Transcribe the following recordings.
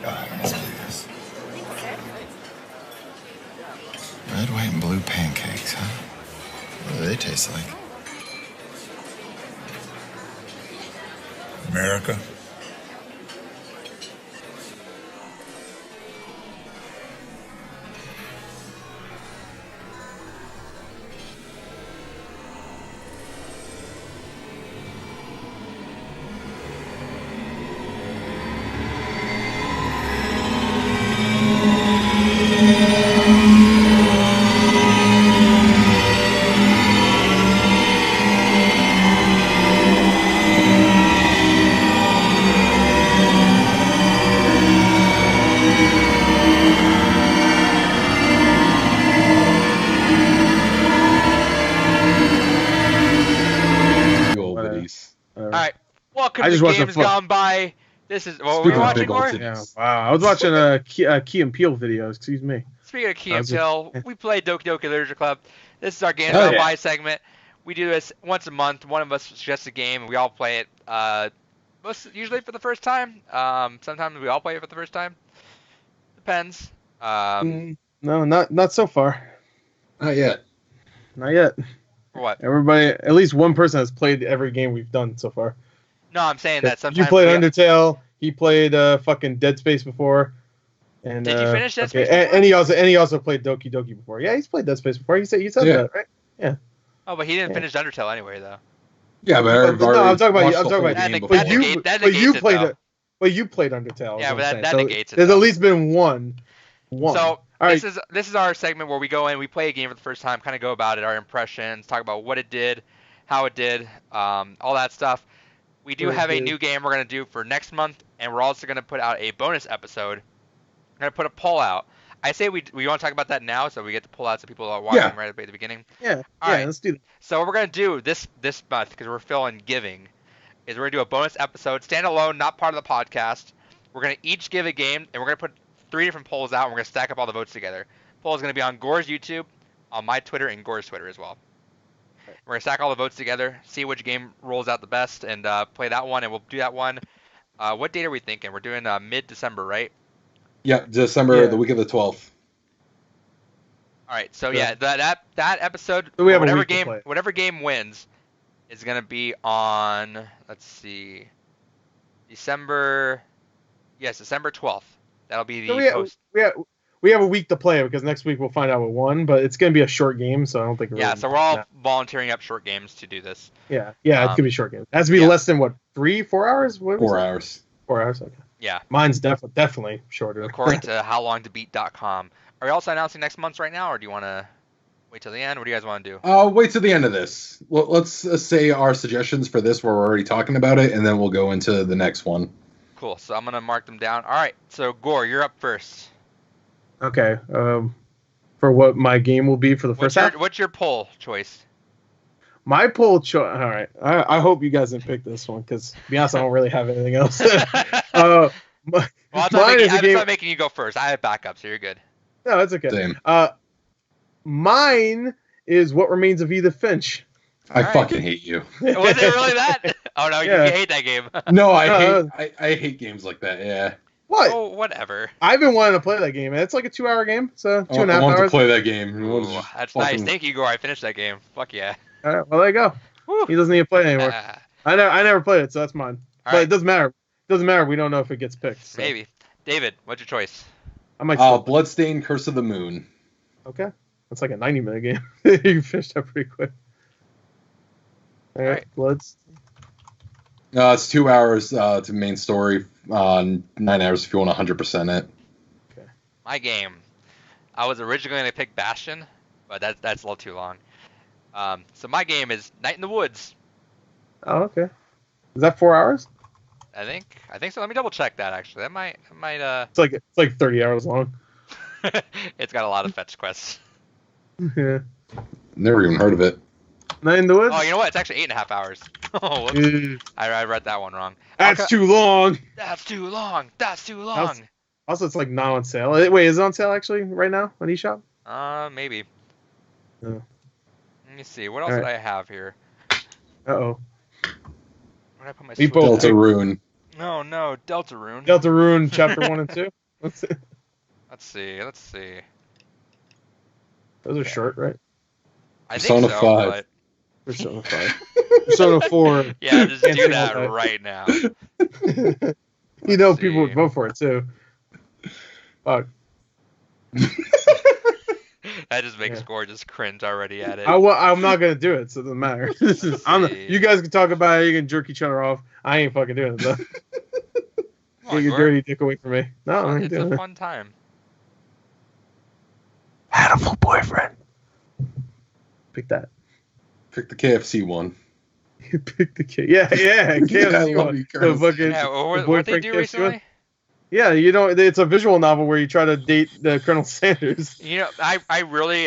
Let's do this. Red, white, and blue pancakes, huh? What do they taste like? America. Alright, welcome to Games Gone By. This is what were we watching, Gore? Yeah, wow, I was watching a Key and Peele video. Excuse me. Speaking of Key and Peele, we play Doki Doki Literature Club. This is our Games Gone By segment. We do this once a month. One of us suggests a game, and we all play it. Usually for the first time. Sometimes we all play it for the first time. Depends. No, not so far. Not yet. Not yet. For what? Everybody, at least one person has played every game we've done so far. No, I'm saying that sometimes you played Undertale. He played fucking Dead Space before. And did you finish Dead Space? Before? And he also played Doki Doki before. Yeah, he's played Dead Space before. He said that, right? Yeah. Oh, but he didn't finish Undertale anyway, though. Yeah, but I'm talking about you played it. But you played Undertale. Yeah, but that negates it. There's at least been one. So this is our segment where we go in, we play a game for the first time, kind of go about it, our impressions, talk about what it did, how it did, all that stuff. We do have a new game we're going to do for next month, and we're also going to put out a bonus episode. We're going to put a poll out. I say we want to talk about that now, so we get the poll out so people are watching right at the beginning. Yeah, all right. Let's do that. So what we're going to do this month, because we're feeling giving, is we're going to do a bonus episode, standalone, not part of the podcast. We're going to each give a game, and we're going to put 3 different polls out, and we're going to stack up all the votes together. Poll is going to be on Gore's YouTube, on my Twitter, and Gore's Twitter as well. We're going to stack all the votes together, see which game rolls out the best, and play that one, and we'll do that one. What date are we thinking? We're doing mid-December, right? Yeah, December, the week of the 12th. All right, so that episode, so we have whatever game wins is going to be on, let's see, December 12th. That'll be the post. We have a week to play it because next week we'll find out what won, but it's going to be a short game, so I don't think so we're all volunteering up short games to do this. Yeah, it's going to be short game. It has to be less than, 3-4 hours? 4 hours. 4 hours, okay. Yeah. Mine's definitely shorter. According to howlongtobeat.com. Are we also announcing next month's right now, or do you want to wait till the end? What do you guys want to do? Wait till the end of this. Let's say our suggestions for this where we're already talking about it, and then we'll go into the next one. Cool, so I'm going to mark them down. All right, so Gore, you're up first. Okay, for what my game will be for the first half? What's your poll choice? My poll choice. All right, I hope you guys didn't pick this one because, to be honest, I don't really have anything else. I'm not making you go first. I have backup, so you're good. No, it's okay. Same. Mine is What Remains of Edith Finch. I fucking hate you. Was it really that? Oh no, you hate that game. No, I hate games like that. Yeah. What? Oh, whatever. I've been wanting to play that game. It's like a 2-hour game, so 2.5 hours. I want to play that game. Ooh, that's nice. Thank you, Gore. I finished that game. Fuck yeah. All right, well, there you go. Woo. He doesn't need to play it anymore. I never played it, so that's mine. But it doesn't matter. It doesn't matter. We don't know if it gets picked. So. Maybe. David, what's your choice? I might. Bloodstained: Curse of the Moon. Okay, that's like a 90-minute game. You finished up pretty quick. All right. Bloods. It's 2 hours to main story. 9 hours if you want 100% it. Okay. My game. I was originally going to pick Bastion, but that's a little too long. So my game is Night in the Woods. Oh, okay. Is that 4 hours? I think so. Let me double check that actually. That might. It's like 30 hours long. It's got a lot of fetch quests. Yeah. Never even heard of it. Night in the Woods? Oh, you know what? It's actually 8.5 hours. Oh, whoops. I read that one wrong. That's too long. That's too long. Also, it's like not on sale. Wait, is it on sale actually right now on eShop? Maybe. Oh. Let me see. What else did I have here? Uh-oh. Where did I put my Deltarune. No, Deltarune. Deltarune, Chapter 1 and 2? Let's see. Let's see. Those are short, right? I think Persona so, 5. but Persona 5. Persona 4. yeah, just Can't do say that all right now. You know, Let's people would see. vote for it too. Fuck. That just makes Yeah. Score just cringe already at it. I'm not gonna do it, so it doesn't matter. see. You guys can talk about it. You can jerk each other off. I ain't fucking doing it though. Come on, Get your Gore. dirty dick away from me. No, I ain't It's doing a it. fun time. Had a full boyfriend. Pick that. Pick the KFC one. Pick the kid. Yeah, KFC I love one. you, The Curtis. fucking Yeah, the what they boyfriend do KFC recently? one. Yeah, you know, it's a visual novel where you try to date the Colonel Sanders. You know, I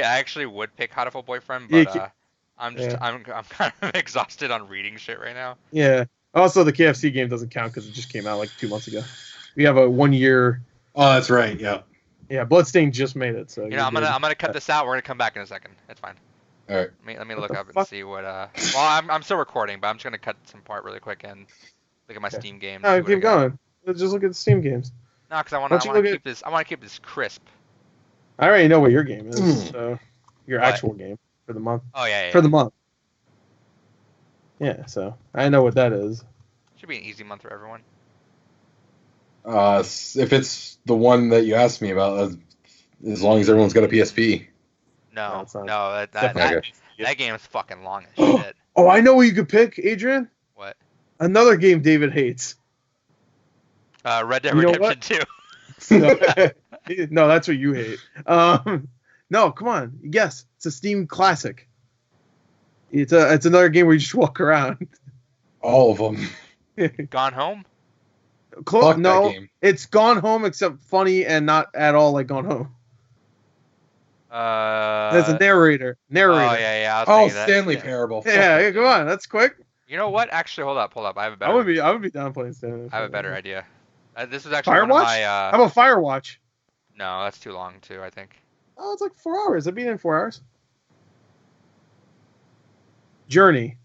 actually would pick How to Full Boyfriend, Yeah, but I'm kind of exhausted on reading shit right now. Yeah. Also, the KFC game doesn't count because it just came out like 2 months ago. We have a 1 year. Oh, that's right. Yeah. Yeah, Bloodstain just made it. So You know, I'm gonna cut this out. We're gonna come back in a second. It's fine. All right. Let me What look the up and fuck? see what. Well, I'm still recording, but I'm just gonna cut some part really quick and look at my Okay. Steam games. No, keep going. Let's just look at the Steam games. No, because I want Don't you to look at- keep this. I want to keep this crisp. I already know what your game is. Mm. So your What? actual game for the month. Oh yeah. For the month. Yeah, so I know what that is. Should be an easy month for everyone. If it's the one that you asked me about, as long as everyone's got a PSP. No, it's not. that Definitely. that game is fucking long as shit. Oh, I know what you could pick, Adrian. What? Another game David hates. Red Dead You know Redemption 2. No, that's what you hate. No, come on. Yes, it's a Steam classic. It's another game where you just walk around. All of them. Gone Home. Fuck No, that game. it's Gone Home except funny and not at all like Gone Home. There's a narrator. Oh yeah, I was Oh, thinking that. Stanley Yeah. Parable. Yeah, come on, that's quick. You know what? Actually, hold up. I have a I better. would be down playing Stanley. I have a better idea. This is actually one Firewatch? of my. How about Firewatch? No, that's too long too. I think. Oh, it's like 4 hours. I'd be in 4 hours. Journey.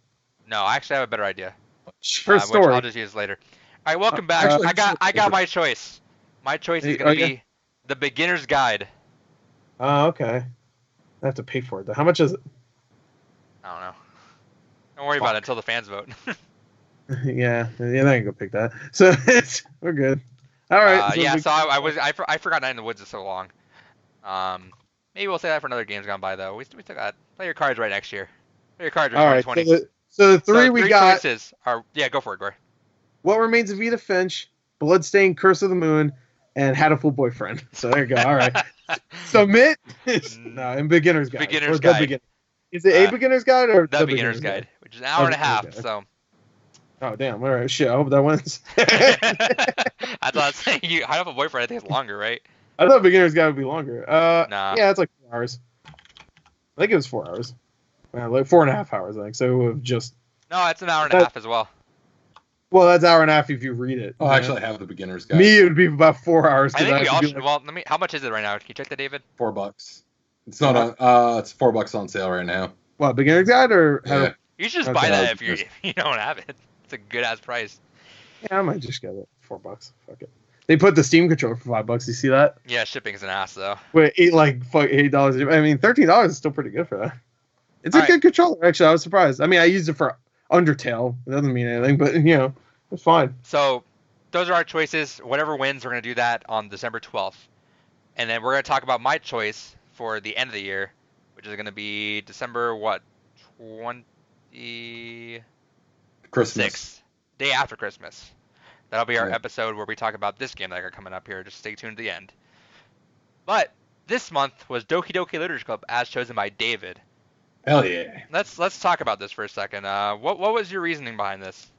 No, I actually have a better idea. First Which story. I'll just use later. All right, welcome back. actually, I got my choice. My choice is gonna yeah. be The Beginner's Guide. Oh, okay. I have to pay for it though. How much is it? I don't know. Don't worry about it until the fans vote. yeah, I can go pick that. So we're good. All right. So I forgot Night in the Woods is so long. Maybe we'll say that for another game's gone by though. We still got play your cards right next year. Play your cards right All right. 2020. So the three we three got. choices are go for it, Gore. What Remains of Edith Finch, Bloodstained, Curse of the Moon, and Had a Full Boyfriend. So there you go. All right. Submit. No, and Beginner's Guide. Beginner's Or The Guide. Beginner. Is it a Beginner's Guide or The Beginner's Guide, which is an hour and a half. Okay. So Oh damn! All right, shit. I hope that wins. I thought saying you How to Have a Boyfriend. I think it's longer, right? I thought Beginner's Guide would be longer. Nah. Yeah, it's like 4 hours. I think it was 4 hours. Like 4.5 hours, I think. So it would have just. No, it's an hour and a half as well. Well, that's hour and a half if you read it. Oh, actually, I have the beginner's guide. Me, it would be about 4 hours. I think we all have to should. do, Well, how much is it right now? Can you check that, David? $4. It's not on. It's $4 on sale right now. what, Beginner's Guide or? Yeah. You should just Okay. buy that if you don't have it. It's a good ass price. Yeah, I might just get it. $4. Fuck it. They put the Steam controller for $5. You see that? Yeah, shipping's an ass though. Wait, $8. I mean, $13 is still pretty good for that. It's a All right. good controller. Actually, I was surprised. I mean, I used it for Undertale. It doesn't mean anything, but it's fine. So those are our choices. Whatever wins, we're gonna do that on December 12th, and then we're gonna talk about my choice for the end of the year, which is gonna be December 26th, Christmas. day after Christmas. That'll be our Yeah. episode where we talk about this game that I got coming up here. Just stay tuned to the end. But this month was Doki Doki Literature Club, as chosen by David. Hell yeah. Let's talk about this for a second. What was your reasoning behind this?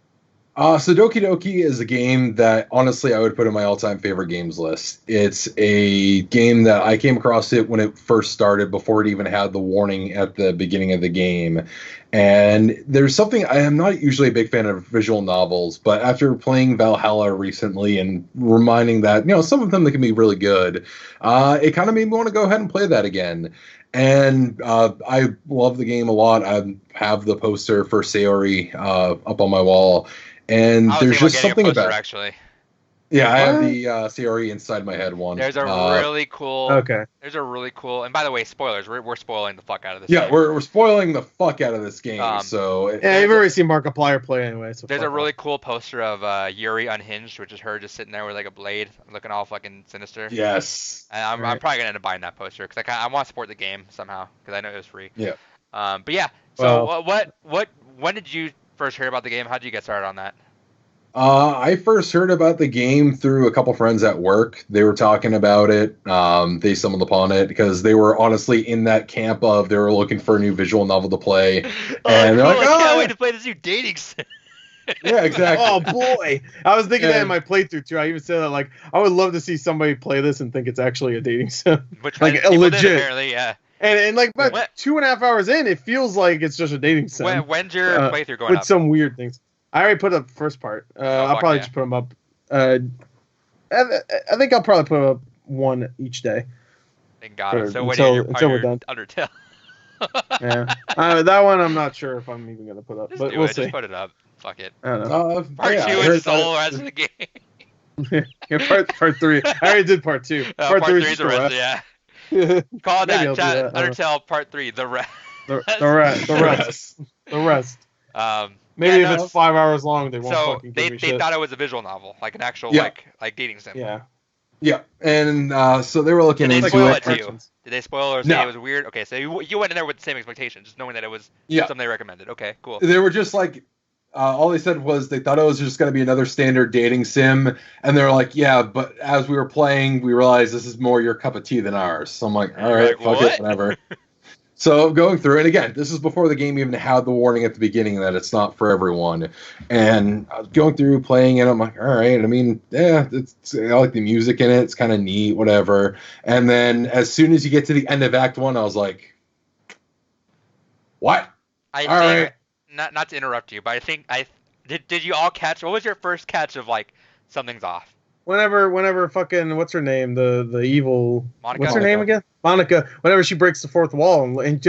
So Doki Doki is a game that honestly I would put in my all-time favorite games list. It's a game that I came across it when it first started, before it even had the warning at the beginning of the game. And there's something, I am not usually a big fan of visual novels, but after playing Valhalla recently and reminding that, some of them that can be really good, it kind of made me want to go ahead and play that again. And I love the game a lot. I have the poster for Sayori up on my wall. And I was there's thinking just about getting something a poster, about actually. Yeah, I have What? the CRE inside my head one. There's a really cool. Okay. There's a really cool. And by the way, spoilers. We're spoiling the fuck out of this. Yeah, game. we're spoiling the fuck out of this game. So Yeah, you've already seen Markiplier play anyway. So There's fuck a really off. cool poster of Yuri unhinged, which is her just sitting there with like a blade, looking all fucking sinister. yes. And I'm Right. probably gonna end up buying that poster because I want to support the game somehow because I know it was free. Yeah. But yeah. So Well- when did you first hear about the game? How did you get started on that? I first heard about the game through a couple friends at work. They were talking about it. They stumbled upon it because they were honestly in that camp of they were looking for a new visual novel to play. And they're cool, like, I can't "Oh, wait to play this new dating sim. yeah, exactly." Oh boy, I was thinking that in And- my playthrough too. I even said that like I would love to see somebody play this and think it's actually a dating sim. Which Like, people did, legit. apparently, yeah. And like about What? 2.5 hours in, it feels like it's just a dating sim When's your playthrough going with up? some weird things. I already put up the first part. I'll fuck probably yeah. just put them up. I think I'll probably put up one each day. Thank God. or So when you're until we're done. Undertale. Yeah, that one I'm not sure if I'm even gonna put up, Just but do we'll it. see. Just put it up. Fuck it. I don't know. Part yeah, I 2 heard is solo as of the game. Yeah, part 3. I already did part 2. Part 3 3 is is just the the rest. rest. Yeah. Call it Maybe that. I'll do Chat, that, I don't Undertale Part 3. The rest. The rest. Maybe Yeah, if no. it's 5 hours long, they won't So fucking they give me shit. thought it was a visual novel, like an actual Yeah. like dating sim. Yeah. Yeah, and so they were looking Did they It's into spoil like it to you? cartoons. Did they spoil or say No. it was weird? Okay, so you went in there with the same expectations, just knowing that it was Yeah. something they recommended. Okay, cool. They were just like, all they said was they thought it was just going to be another standard dating sim, and they're like, yeah, but as we were playing, we realized this is more your cup of tea than ours. So I'm like, all right, Like, fuck what? it, whatever. So going through, and again, this is before the game even had the warning at the beginning that it's not for everyone. And I was going through playing it, I'm like, all right. I mean, yeah, I like the music in it. It's kind of neat, whatever. And then as soon as you get to the end of Act 1, I was like, what? I All think right. not to interrupt you, but I think did you all catch? What was your first catch of like something's off? Whenever fucking what's her name, the evil Monica? what's her name again? Monica. Whenever she breaks the fourth wall and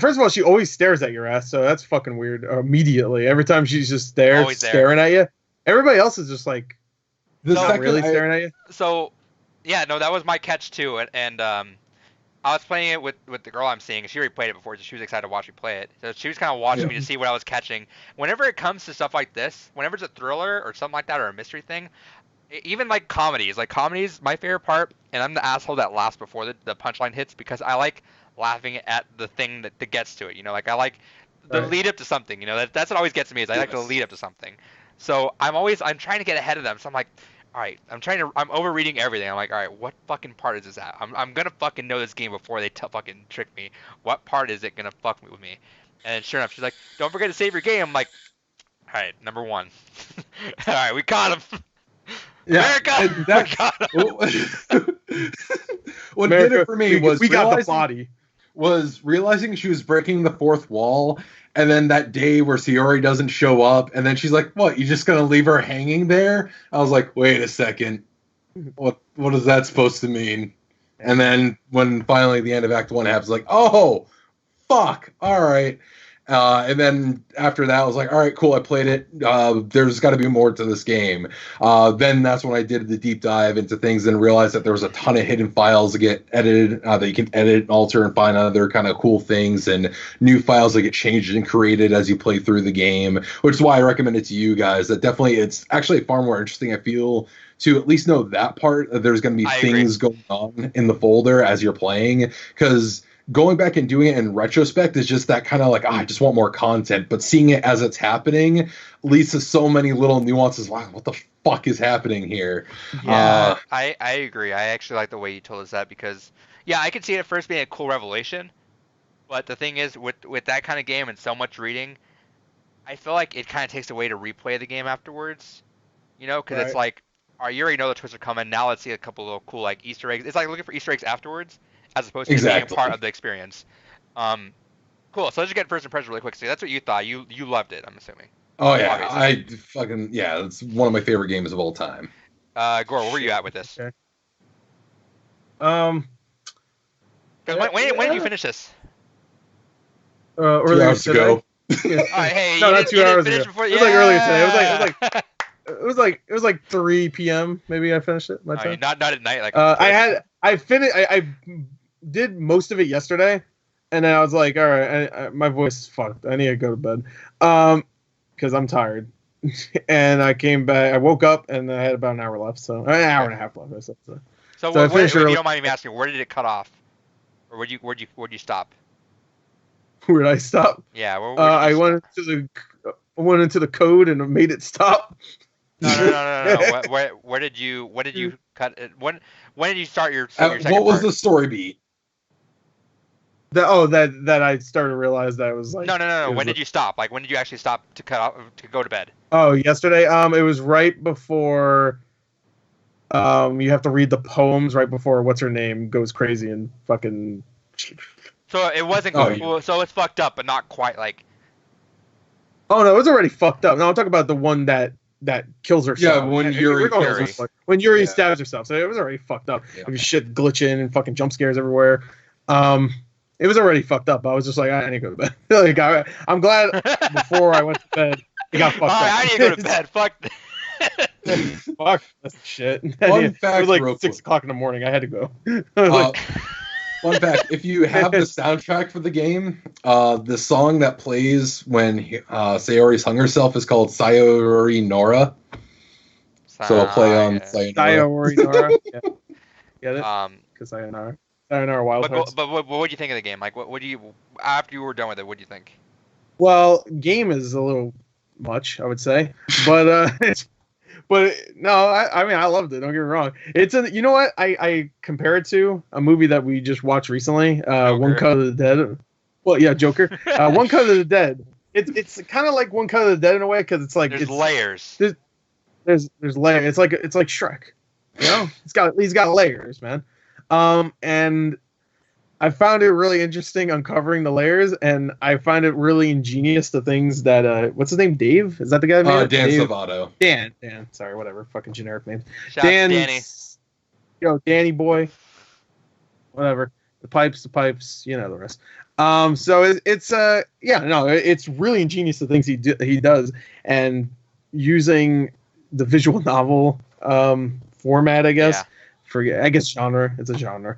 first of all, she always stares at your ass, so that's fucking weird. Immediately, every time she's just there Always there. staring at you. Everybody else is just like The No, not second really I- staring at you. So, yeah, no, that was my catch too, and I was playing it with the girl I'm seeing, and she already played it before, so she was excited to watch me play it. So she was kind of watching me to see what I was catching. Whenever it comes to stuff like this, whenever it's a thriller or something like that or a mystery thing, even like comedies, my favorite part, and I'm the asshole that laughs before the punchline hits because I like laughing at the thing that gets to it. You know, like I like the Right. lead up to something. You know, that's what always gets me is I like the Yes. lead up to something. So I'm trying to get ahead of them. So I'm like, all right, I'm overreading everything. I'm like, all right, what fucking part is this at? I'm gonna fucking know this game before they fucking trick me. What part is it gonna fuck with me? And sure enough, she's like, don't forget to save your game. I'm like, all right, number 1. All right, we caught him. Yeah, America, and we that's got him. what did it for me was we got the realizing- body. was realizing she was breaking the fourth wall, and then that day where Sayori doesn't show up, and then she's like, "What? You just gonna leave her hanging there?" I was like, "Wait a second, what is that supposed to mean?" And then when finally the end of Act 1 happens, like, "Oh, fuck! All right." And then after that, I was like, all right, cool, I played it. There's got to be more to this game. Then that's when I did the deep dive into things and realized that there was a ton of hidden files that get edited, that you can edit and alter and find other kind of cool things and new files that get changed and created as you play through the game, which is why I recommend it to you guys. That definitely, it's actually far more interesting, I feel, to at least know that part, that there's going to be I things going on in the folder as you're playing, because going back and doing it in retrospect is just that kind of like, I just want more content. But seeing it as it's happening leads to so many little nuances. Wow, what the fuck is happening here? Yeah, I agree. I actually like the way you told us that because, yeah, I could see it at first being a cool revelation. But the thing is, with that kind of game and so much reading, I feel like it kind of takes away to replay the game afterwards. You know, because it's Right. like, all right, you already know the twists are coming. Now let's see a couple little cool like Easter eggs. It's like looking for Easter eggs afterwards, as opposed to being Exactly. a part of the experience. Cool. So let's just get first impression really quick. So that's what you thought. You loved it, I'm assuming. Oh yeah, Obviously. it's one of my favorite games of all time. Gore, where were you at with this? Okay. 'Cause when did you finish this? 2 Earlier hours today. ago. All right, hey, No, you not didn't, 2 you didn't hours finish ago. before. It was like earlier today. It was like it was like 3 p.m. Maybe I finished it. My time. Not at night. Like I finished. I did most of it yesterday, and then I was like, all right, my voice is fucked. I need to go to bed, because I'm tired. And I came back. I woke up and I had about an hour left, so an hour and a half left. So I finished if you early. don't mind me asking, where did it cut off, or where'd you stop? Where did I stop? Yeah, I went into the code and made it stop. No. Where did you cut it? When did you start your second What was part? the story beat? That I started to realize that it was like No. When did you stop? Like when did you actually stop to cut off to go to bed? Oh, yesterday. It was right before. You have to read the poems right before what's her name goes crazy and fucking. So it wasn't. So it's fucked up, but not quite like. Oh no, it was already fucked up. No, I'm talking about the one that kills herself. Yeah, when Yuri kills her. When Yuri stabs herself, so it was already fucked up. Yeah. There was shit glitching and fucking jump scares everywhere. It was already fucked up. I was just like, I need to go to bed. Like, I'm glad before I went to bed, it got fucked up. I need to go to bed. Fuck. Fuck that shit. Fun fact, it was like real 6 o'clock in the morning. I had to go. Fun fact: if you have the soundtrack for the game, the song that plays when Sayori's hung herself is called Sayori Nora. So I'll play on Sayonara. Sayori Nora. Yeah. Get it? Because Sayonara. Sayonara Wild Hearts. But what do you think of the game? Like, what do you after you were done with it? What do you think? Well, game is a little much, I would say, but no, I mean I loved it. Don't get me wrong. You know what? I compare it to a movie that we just watched recently, One Cut of the Dead. Well, yeah, Joker. One Cut of the Dead. It's kind of like One Cut of the Dead in a way because it's like there's layers. There's layers. It's like Shrek. You know, he's got layers, man. And I found it really interesting uncovering the layers, and I find it really ingenious the things that what's his name? Dave? Is that the guy? Dan Dave? Savato. Dan. Sorry, whatever. Fucking generic names. Shout out to Danny. Yo, Danny boy. Whatever. The pipes. You know the rest. So it's really ingenious the things he does, and using the visual novel format, I guess. Yeah. I guess genre. It's a genre.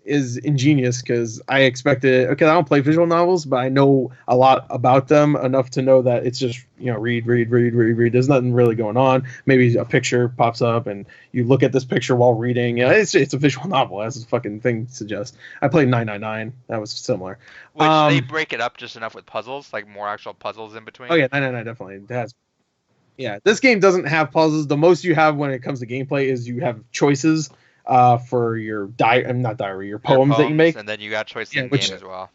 Is ingenious because I expected. Okay, I don't play visual novels, but I know a lot about them enough to know that it's just read. There's nothing really going on. Maybe a picture pops up and you look at this picture while reading. It's a visual novel, as the fucking thing suggests. I played 999. That was similar. Which they break it up just enough with puzzles, like more actual puzzles in between. Oh yeah, 999 definitely it has. Yeah, this game doesn't have puzzles. The most you have when it comes to gameplay is you have choices for your your poems that you make, and then you got choices in the game as well.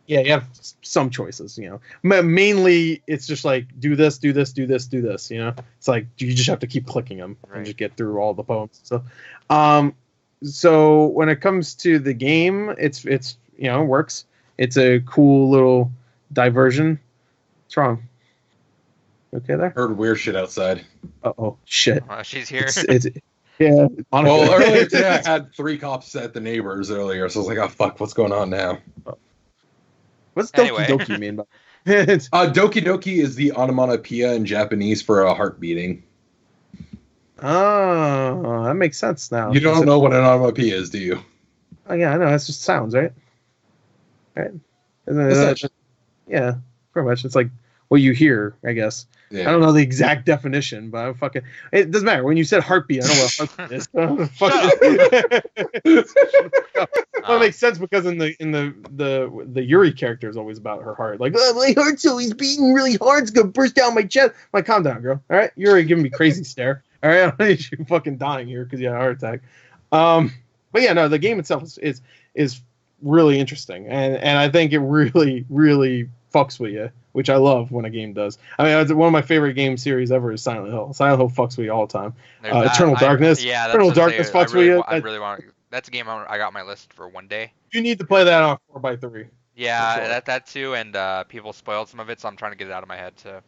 Yeah, you have some choices. Mainly it's just like do this. It's like you just have to keep clicking them and just get through all the poems. So when it comes to the game, it's it works. It's a cool little diversion. What's wrong? Okay, there. Heard weird shit outside. Oh shit! She's here. Yeah. Well, earlier today I had 3 cops at the neighbors earlier, so I was like, oh fuck, what's going on now? What's Doki Doki mean by? Doki Doki is the onomatopoeia in Japanese for a heart beating. Oh, that makes sense now. You don't know what an onomatopoeia is, do you? Oh yeah, I know. That's just sounds, right? Right. Yeah, pretty much. It's like what you hear, I guess. Yeah. I don't know the exact definition, but I'm fucking. It doesn't matter. When you said heartbeat, I know what heartbeat is. Well, it makes sense because in the Yuri character is always about her heart. Like, oh, my heart's always beating really hard. It's gonna burst down my chest. I'm like, calm down, girl. All right, Yuri giving me crazy stare. All right, I don't need you fucking dying here because you had a heart attack. But yeah, no, the game itself is really interesting, and I think it really fucks with you, which I love when a game does. I mean, one of my favorite game series ever is Silent Hill. Silent Hill fucks with you all the time. Eternal Darkness. Yeah, Eternal Darkness fucks with you. I really want. That's a game I got on my list for one day. You need to play that on 4x3. Yeah, sure. that too, and people spoiled some of it, so I'm trying to get it out of my head to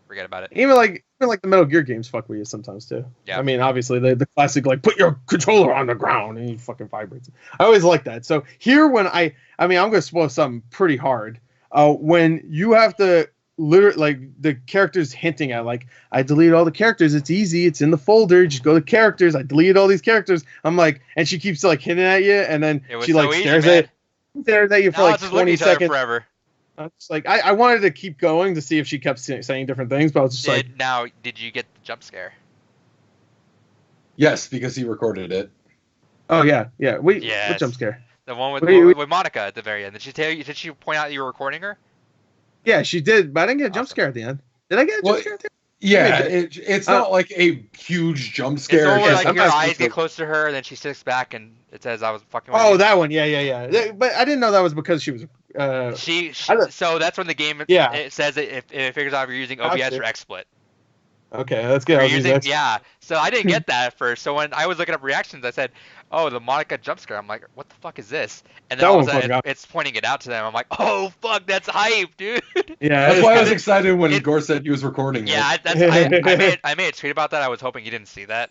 forget about it. Even like the Metal Gear games fuck with you sometimes too. Yeah. I mean, obviously the classic like put your controller on the ground and he fucking vibrates. I always like that. So here when I'm gonna spoil something pretty hard. When you have to literally like the characters hinting at like I deleted all the characters. It's easy. It's in the folder. Just go to characters. I deleted all these characters. I'm like, and she keeps like hinting at you, and then It was she so like easy, stares at you for now like it's just looking 20 at each other seconds. forever. I'm just like I wanted to keep going to see if she kept saying different things, but I was just like, Now, did you get the jump scare? Yes, because he recorded it. oh yeah. Wait, Yes. what jump scare? The one with Wait. with Monica at the very end. Did she tell you? Did she point out you were recording her? Yeah, she did, but I didn't get a jump Awesome. scare at the end. Did I get a jump Well, scare at the end? Yeah, it's not like a huge jump It's scare. the one where like your sometimes eyes it's get like- close to her, and then she sits back, and it says, "I was fucking." With Oh, you." that one. Yeah. But I didn't know that was because she was. She I don't- so that's when the game Yeah. it says if it figures out if you're using Gotcha. OBS or XSplit. Okay, that's good. I You're was using, using yeah. So I didn't get that at first. So when I was looking up reactions, I said, "Oh, the Monica jump scare." I'm like, "What the fuck is this?" And then That all one of a sudden fucking got- it's pointing it out to them. I'm like, "Oh fuck, that's hype, dude." Yeah, That's why I was kinda- excited when it- Gore said he was recording it. Yeah, I made a tweet about that. I was hoping you didn't see that,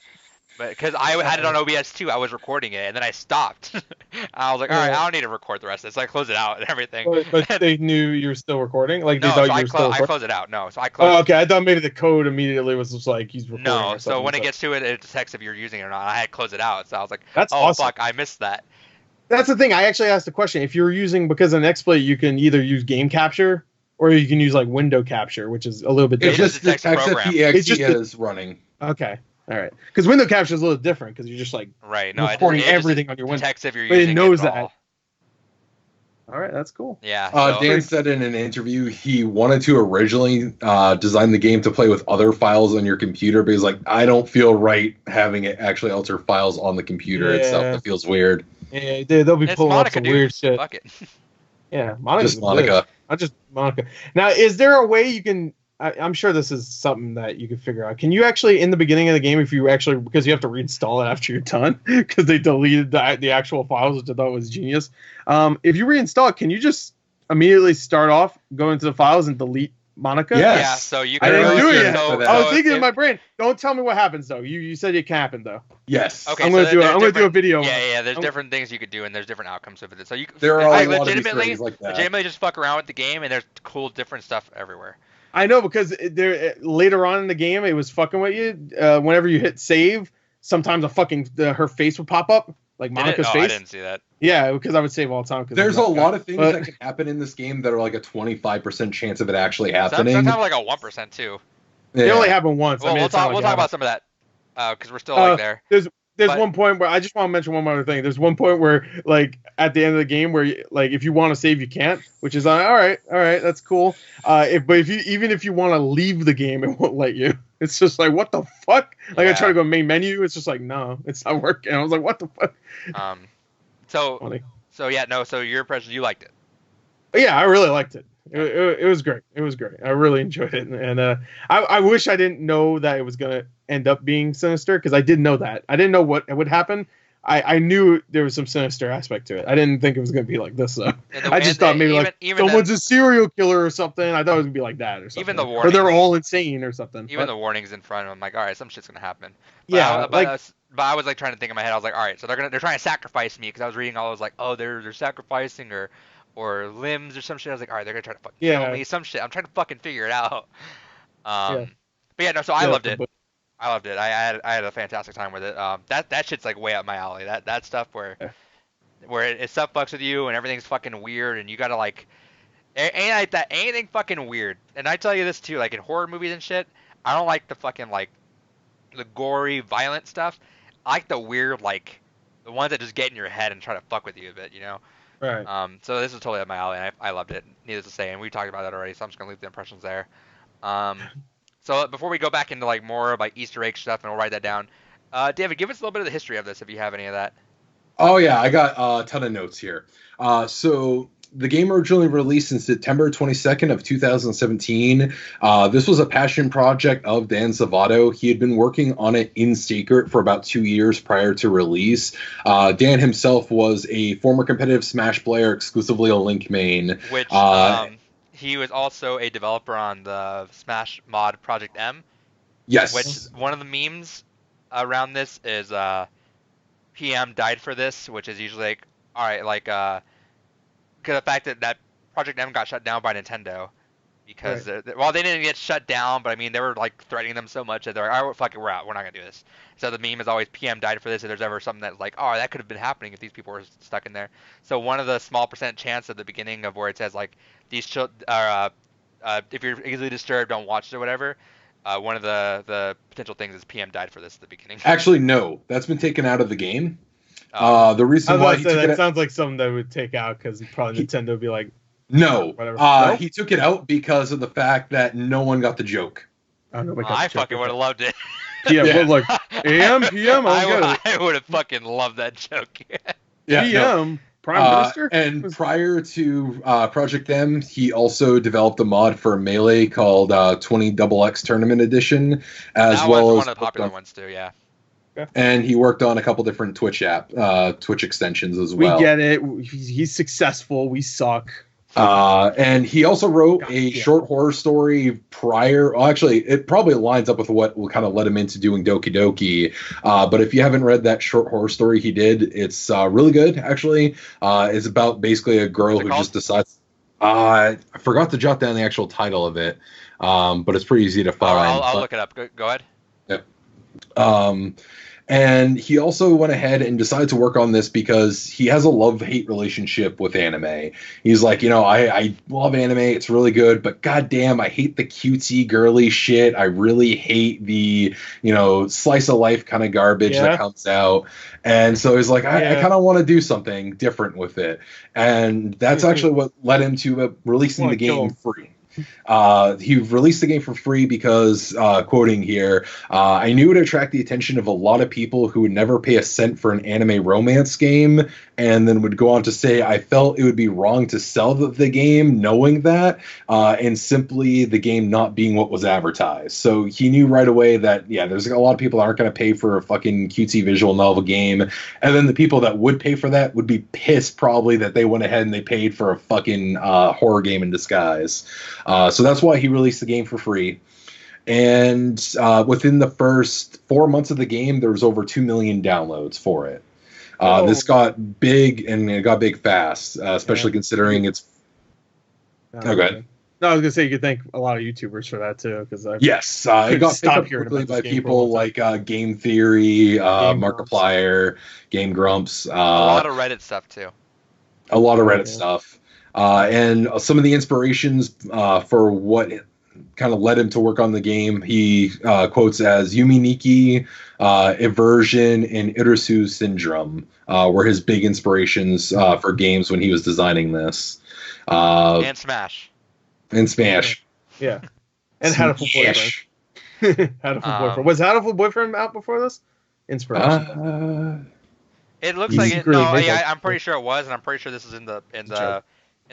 but because I had it on OBS too, I was recording it and then I stopped. I was like, all right, I don't need to record the rest of this. So I closed it out and everything. But they knew you were still recording. Like they No, thought so you I, were still I recording. closed it out. No, so I closed. Oh, okay. I thought maybe the code immediately was just like he's recording. No, or so something, when it gets to it, it detects if you're using it or not. I had closed it out, so I was like, That's oh awesome. fuck, I missed that. That's the thing. I actually asked the question. If you're using because in XSplit you can either use game capture or you can use like window capture, which is a little bit It different. just detects the detects that program. the It's just exe the- is running. Okay. All right. Because window capture is a little different because you're just like Right. No, recording it just everything on your window. detects if you're But it using knows it at that. all. All right, that's cool. Yeah. So, Dan said in an interview he wanted to originally design the game to play with other files on your computer, but he's like, I don't feel right having it actually alter files on the computer itself. Yeah. It feels weird. Yeah, they'll be it's pulling Monica, up some dude. weird shit. Fuck it. Yeah, Monica's Just Monica. Not just Monica. Now, is there a way you can? I'm sure this is something that you could figure out. Can you actually, in the beginning of the game, if you actually, because you have to reinstall it after you're done, because they deleted the actual files, which I thought was genius. If you reinstall it, can you just immediately start off, go into the files, and delete Monica? Yes. Yeah. So you I can. didn't do it Yeah, yet. for that. I was so thinking in if- my brain. Don't tell me what happens though. You said it can happen though. Yes. Okay, I'm so gonna do. there's I'm gonna do a different- video. Yeah. There's I'm- different things you could do, and there's different outcomes with it. So you. There are I a lot of Easter legitimately, eggs like that. legitimately just fuck around with the game, and there's cool different stuff everywhere. I know because there later on in the game it was fucking with you. Whenever you hit save, sometimes her face would pop up, like Did it? Monica's Oh, face. I didn't see that. Yeah, because I would save all the time. There's a lot of things But- that can happen in this game that are like a 25% chance of it actually Some happening. sometimes like a 1% too. They Yeah. only happen once. Well, I mean, we'll it's not talk. like We'll it talk happens. about some of that because we're still like there. There's but- one point where I just want to mention one more thing. There's one point where, like, at the end of the game, where like if you want to save, you can't, which is all right, that's cool. But if you want to leave the game, it won't let you. It's just like what the fuck. Like I try Yeah. to go main menu, it's just like no, it's not working. I was like, what the fuck. So Funny. So your impression, you liked it. But yeah, I really liked it. It was great. It was great. I really enjoyed it, and I wish I didn't know that it was gonna end up being sinister because I didn't know that. I didn't know what would happen. I knew there was some sinister aspect to it. I didn't think it was gonna be like this though. I just thought maybe like someone's a serial killer or something. I thought it was gonna be like that or something. Even the or they're warnings. all insane or something. Even But- the warnings in front, I'm like, all right, some shit's gonna happen. But yeah, but I was like trying to think in my head. I was like, all right, so they're trying to sacrifice me because I was reading all those like, oh, they're sacrificing or limbs or some shit. I was like, all right, they're gonna try to fucking kill Yeah. me, some shit. I'm trying to fucking figure it out. Yeah. But yeah, no, so I yeah, loved it. but- I loved it. I had a fantastic time with it. That shit's like way up my alley. That stuff where it stuff fucks with you and everything's fucking weird and you gotta like ain't like that anything fucking weird. And I tell you this too, like in horror movies and shit, I don't like the fucking like the gory, violent stuff. I like the weird like the ones that just get in your head and try to fuck with you a bit, you know. Right. So this is totally up my alley, and I loved it. Needless to say, and we talked about that already, so I'm just gonna leave the impressions there. So before we go back into like more of like Easter egg stuff, and we'll write that down. David, give us a little bit of the history of this, if you have any of that. Oh yeah, I got a ton of notes here. So the game originally released in September 22nd of 2017. This was a passion project of Dan Zavato. He had been working on it in secret for about 2 years prior to release. Dan himself was a former competitive Smash player, exclusively a Link main. Which he was also a developer on the Smash mod Project M. Yes. Which one of the memes around this is PM died for this, which is usually like, all right, like because the fact that Project M got shut down by Nintendo, because well, they didn't get shut down, but I mean, they were like threatening them so much that they're like, all right, fuck it, we're out. We're not gonna do this. So the meme is always PM died for this. If there's ever something that's like, oh, that could have been happening if these people were stuck in there. So one of the small percent chance at the beginning of where it says like these children are, if you're easily disturbed, don't watch it or whatever. One of the potential things is PM died for this at the beginning. Actually, no, that's been taken out of the game. The I reason was why about to say, that sounds like something that would take out because probably Nintendo would be like, no, whatever. No? he took it out because of the fact that no one got the joke. I fucking would have loved it. Yeah, but like PM, I would have fucking loved that joke. Yeah, PM, Prime Minister. And prior to Project M, he also developed a mod for Melee called 20XX Tournament Edition, as that well was as one of the popular ones too. Yeah. And he worked on a couple different Twitch extensions as well. We get it. He's successful. We suck. And he also wrote a short horror story prior. Well, actually, it probably lines up with what kind of led him into doing Doki Doki. But if you haven't read that short horror story he did, it's really good, actually. It's about basically a girl who just decides. I forgot to jot down the actual title of it, but it's pretty easy to find. I'll look it up. Go ahead. Yep. And he also went ahead and decided to work on this because he has a love-hate relationship with anime. He's like, I love anime, it's really good, but goddamn, I hate the cutesy, girly shit. I really hate the, slice of life kind of garbage that comes out. And so he's like, I kind of want to do something different with it. And that's actually what led him to releasing the game free. He released the game for free because, quoting here, I knew it would attract the attention of a lot of people who would never pay a cent for an anime romance game, and then would go on to say, I felt it would be wrong to sell the game knowing that, and simply the game not being what was advertised. So he knew right away that, there's a lot of people that aren't going to pay for a fucking cutesy visual novel game, and then the people that would pay for that would be pissed probably that they went ahead and they paid for a fucking horror game in disguise. So that's why he released the game for free. And within the first 4 months of the game, there was over 2 million downloads for it. This got big, and it got big fast, especially considering it's... go ahead. No, I was going to say you could thank a lot of YouTubers for that, too. Because it got picked up quickly by people like Game Theory, Markiplier, Game Grumps. A lot of Reddit stuff, too. A lot of Reddit stuff. And some of the inspirations for what kind of led him to work on the game, he quotes as Yumi Nikki, Aversion, and Irisu Syndrome were his big inspirations for games when he was designing this. And Smash. Yeah. And Hatoful Boyfriend. Hatoful Boyfriend. Was Hatoful Boyfriend out before this? Inspiration. It looks like it. No, I'm pretty sure it was, and I'm pretty sure this is in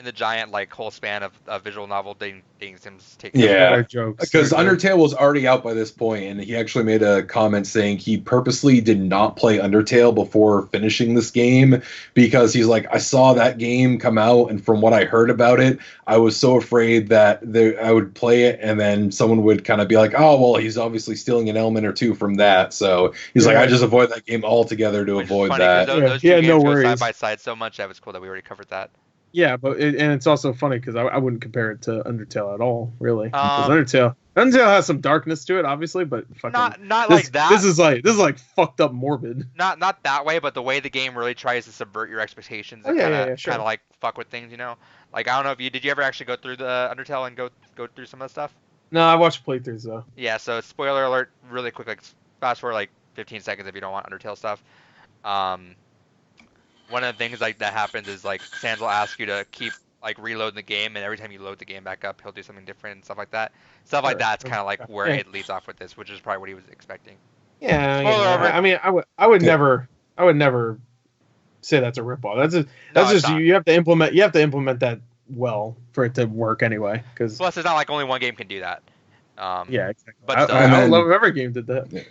the giant whole span of visual novel things Tim's taking. Yeah, because Undertale was already out by this point, and he actually made a comment saying he purposely did not play Undertale before finishing this game because he's like, I saw that game come out, and from what I heard about it, I was so afraid that I would play it, and then someone would kind of be like, oh, well, he's obviously stealing an element or two from that. So he's like, I just avoid that game altogether to avoid that. Those two games go side by side so much that was cool that we already covered that. Yeah, but it's also funny because I wouldn't compare it to Undertale at all, really. Because Undertale has some darkness to it, obviously, but fucking not like that. This is like fucked up morbid. Not that way, but the way the game really tries to subvert your expectations and kind of like fuck with things, Like I don't know if did you ever actually go through the Undertale and go through some of the stuff? No, I watched playthroughs though. Yeah, so spoiler alert, really quick, like fast forward like 15 seconds if you don't want Undertale stuff. One of the things like that happens is like Sans will ask you to keep like reloading the game, and every time you load the game back up, he'll do something different and stuff like that. Stuff like that's kind of like where it leads off with this, which is probably what he was expecting. Yeah. I mean, I would never say that's a ripoff. That's just you have to implement that well for it to work anyway. Because plus, it's not like only one game can do that. Yeah, exactly. But I love every game did that. Yeah.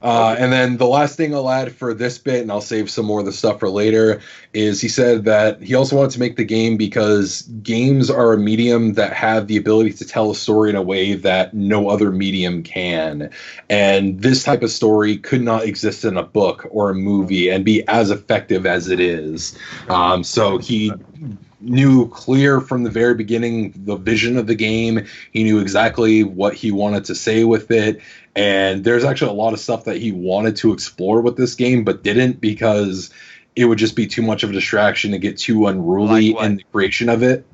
And then the last thing I'll add for this bit, and I'll save some more of the stuff for later, is he said that he also wanted to make the game because games are a medium that have the ability to tell a story in a way that no other medium can. And this type of story could not exist in a book or a movie and be as effective as it is. So he knew clear from the very beginning the vision of the game. He knew exactly what he wanted to say with it. And there's actually a lot of stuff that he wanted to explore with this game, but didn't because it would just be too much of a distraction to get too unruly in the creation of it.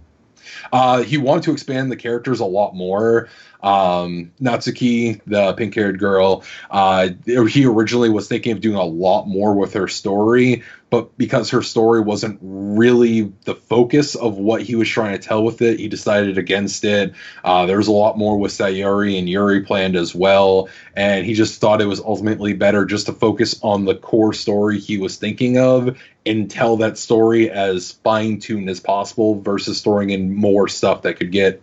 He wanted to expand the characters a lot more. Natsuki, the pink-haired girl, he originally was thinking of doing a lot more with her story, but because her story wasn't really the focus of what he was trying to tell with it, he decided against it. There was a lot more with Sayuri and Yuri planned as well, and he just thought it was ultimately better just to focus on the core story he was thinking of and tell that story as fine-tuned as possible versus throwing in more stuff that could get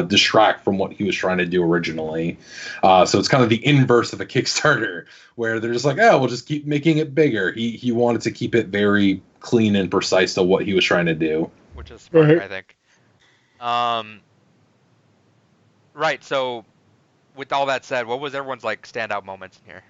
distract from what he was trying to do originally. So it's kind of the inverse of a Kickstarter, where they're just like, oh, we'll just keep making it bigger. He wanted to keep it very clean and precise to what he was trying to do. Which is smart, I think. Right, so with all that said, what was everyone's like standout moments in here?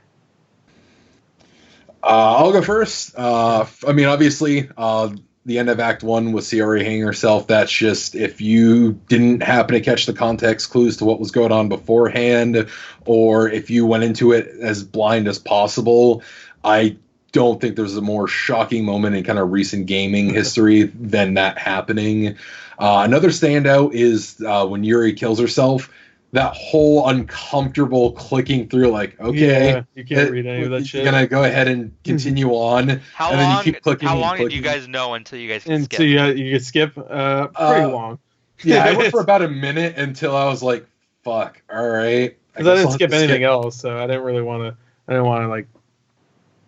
I'll go first. I mean, obviously, the end of Act 1 with Sayuri hanging herself. That's just, if you didn't happen to catch the context clues to what was going on beforehand, or if you went into it as blind as possible, I don't think there's a more shocking moment in kind of recent gaming history than that happening. Another standout is when Yuri kills herself. That whole uncomfortable clicking through, like, okay, yeah, you can't read any of that shit. You're gonna go ahead and continue on. How and long? Then you keep clicking how long and clicking. did you guys know until you guys could skip? Until you could skip, pretty long. Yeah, I went for about a minute until I was like, "Fuck, all right." Because I didn't skip anything else, so I didn't really want to. I didn't want to like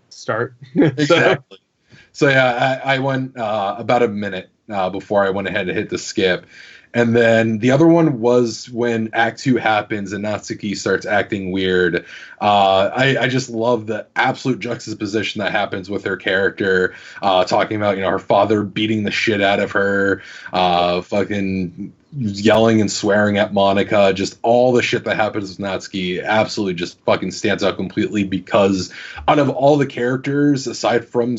start. Exactly. So yeah, I went about a minute before I went ahead and hit the skip. And then the other one was when Act 2 happens and Natsuki starts acting weird. I just love the absolute juxtaposition that happens with her character, talking about, her father beating the shit out of her, fucking yelling and swearing at Monica, just all the shit that happens with Natsuki absolutely just fucking stands out completely, because out of all the characters, aside from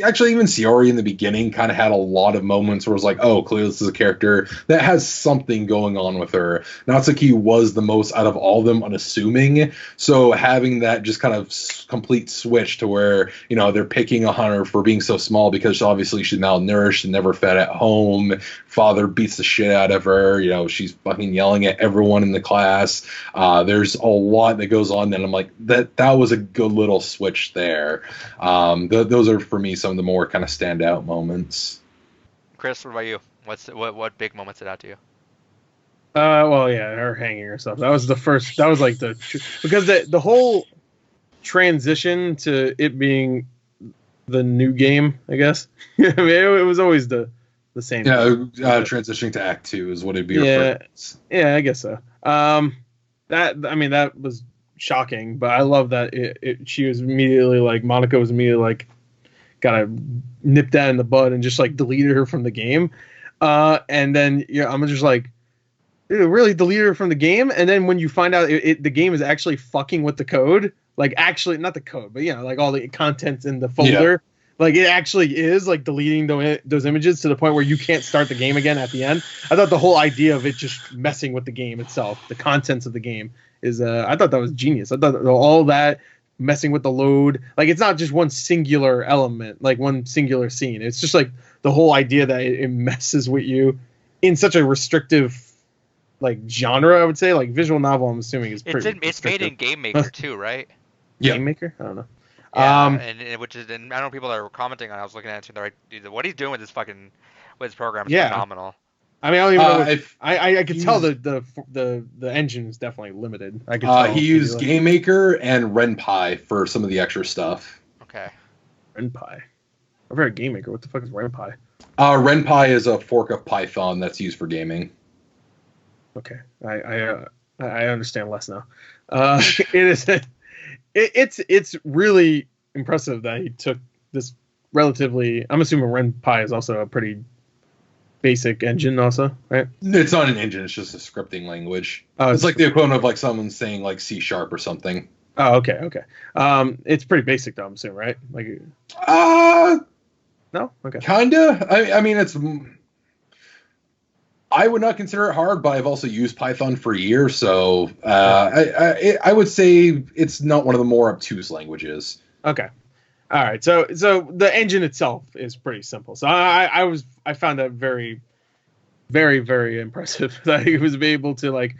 actually even Sayuri in the beginning, kind of had a lot of moments where it was like, oh, clearly this is a character that has something going on with her. Natsuki was the most out of all of them unassuming, so having that just kind of complete switch to where, they're picking on her for being so small because obviously she's malnourished and never fed at home. Father beats the shit out of her. She's fucking yelling at everyone in the class. There's a lot that goes on. And I'm like, that was a good little switch there. Those are for me some of the more kind of standout moments. Chris, what about you? What big moment stood out to you? Well, yeah, her hanging herself. That was the first. That was like because the whole transition to it being the new game, I guess. I mean, it was always the same. Yeah, transitioning to Act 2 is what it'd be referred to. Yeah, I guess so. That was shocking, but I love that she was immediately like, Monica was immediately like, gotta nip that in the bud and just like deleted her from the game. And then I'm just like, really deleted her from the game? And then when you find out the game is actually fucking with the code, like actually not the code, but like all the contents in the folder. Yeah. Like, it actually is, like, deleting those images to the point where you can't start the game again at the end. I thought the whole idea of it just messing with the game itself, the contents of the game, is, I thought that was genius. I thought all that messing with the load, like, it's not just one singular element, like, one singular scene. It's just, like, the whole idea that it messes with you in such a restrictive, like, genre, I would say. Like, visual novel, I'm assuming, is pretty It's made in Game Maker, too, right? Game Maker? I don't know. Yeah, and which is, and I don't know, people that were commenting on it, I was looking at it, they're like, what he's doing with this program is phenomenal. I mean, I don't even know. I could tell the engine is definitely limited. I could tell. He used Game Maker and RenPy for some of the extra stuff. Okay. RenPy. I've heard of Game Maker. What the fuck is RenPy? RenPy is a fork of Python that's used for gaming. Okay, I understand less now. It is. It's really impressive that he took this relatively. I'm assuming RenPy is also a pretty basic engine, also, right? It's not an engine; it's just a scripting language. It's like the equivalent of like someone saying like C# or something. Oh, okay. It's pretty basic, though. I'm assuming, right? Like, no, okay, kinda. I mean, it's I would not consider it hard, but I've also used Python for years, so I would say it's not one of the more obtuse languages. Okay. All right. So the engine itself is pretty simple. So I found that very, very, very impressive that he was able to like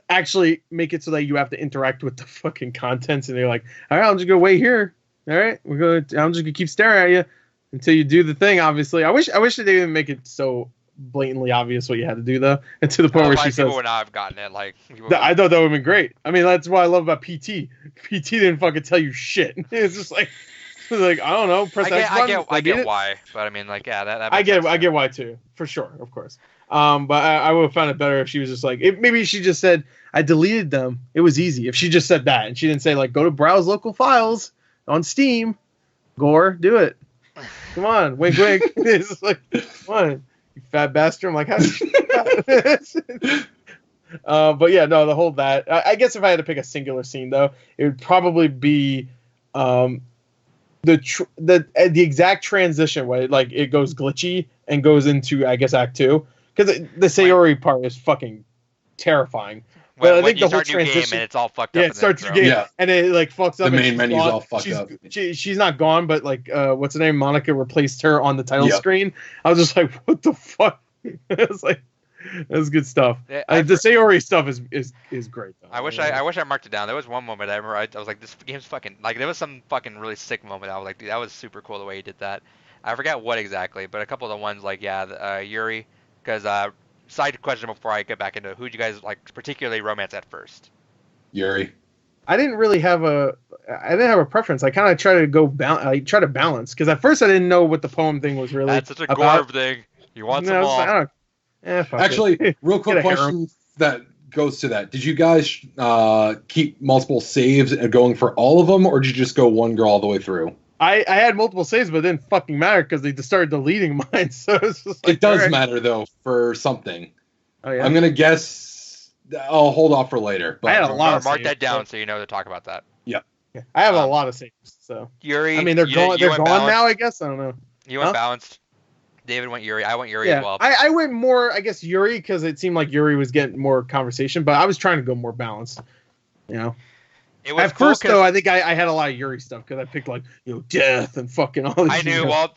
actually make it so that you have to interact with the fucking contents, and they're like, all right, I'm just gonna wait here. All right, I'm just gonna keep staring at you until you do the thing. Obviously, I wish they didn't make it so blatantly obvious what you had to do though, and to the point where she says, people would not have gotten it. Like, I thought that would have been great. I mean, that's what I love about PT. PT didn't fucking tell you shit. It's just like I don't know, press X button. I get why, but I mean, like, yeah, that I get why too, for sure, of course. But I would have found it better if she was just like, maybe she just said, I deleted them. It was easy. If she just said that and she didn't say like, go to browse local files on Steam, Gore, do it. Come on, wink, wink. It's just like, come on, you fat bastard. I'm like, how did you do that? But yeah, no, the whole that. I guess if I had to pick a singular scene though, it would probably be the exact transition where like it goes glitchy and goes into, I guess, Act 2. Because the Sayori part is fucking terrifying. But I think the whole transition, and it's all fucked up. Yeah, it starts the game, and it like fucks up. The main menu's all fucked up. She's not gone, but like, what's her name? Monica replaced her on the title screen. I was just like, what the fuck? It was like, that's good stuff. Yeah, the Sayori stuff is great though. I wish I marked it down. There was one moment I remember. I was like, this game's fucking like. There was some fucking really sick moment. I was like, dude, that was super cool the way he did that. I forget what exactly, but a couple of the ones like Yuri, because side question before I get back into who'd you guys like particularly romance at first? Yuri. I didn't have a preference. I kind of try to balance because at first I didn't know what the poem thing was really. That's such a Gore thing. You want some all. Actually, real quick question that goes to that. Did you guys keep multiple saves and going for all of them, or did you just go one girl all the way through? I had multiple saves, but it didn't fucking matter because they just started deleting mine. So it's just like, it does matter though for something. Oh yeah. I'm gonna guess. I'll hold off for later. But I had a lot of mark saves, that down so you know to talk about that. Yeah. I have a lot of saves. So Yuri. I mean, they're gone. They're gone now. I guess I don't know. You went balanced. David went Yuri. I went Yuri as well. I went more, I guess, Yuri because it seemed like Yuri was getting more conversation, but I was trying to go more balanced. You know. It was At first, though, I think I had a lot of Yuri stuff because I picked like death and fucking all this. I knew. Well,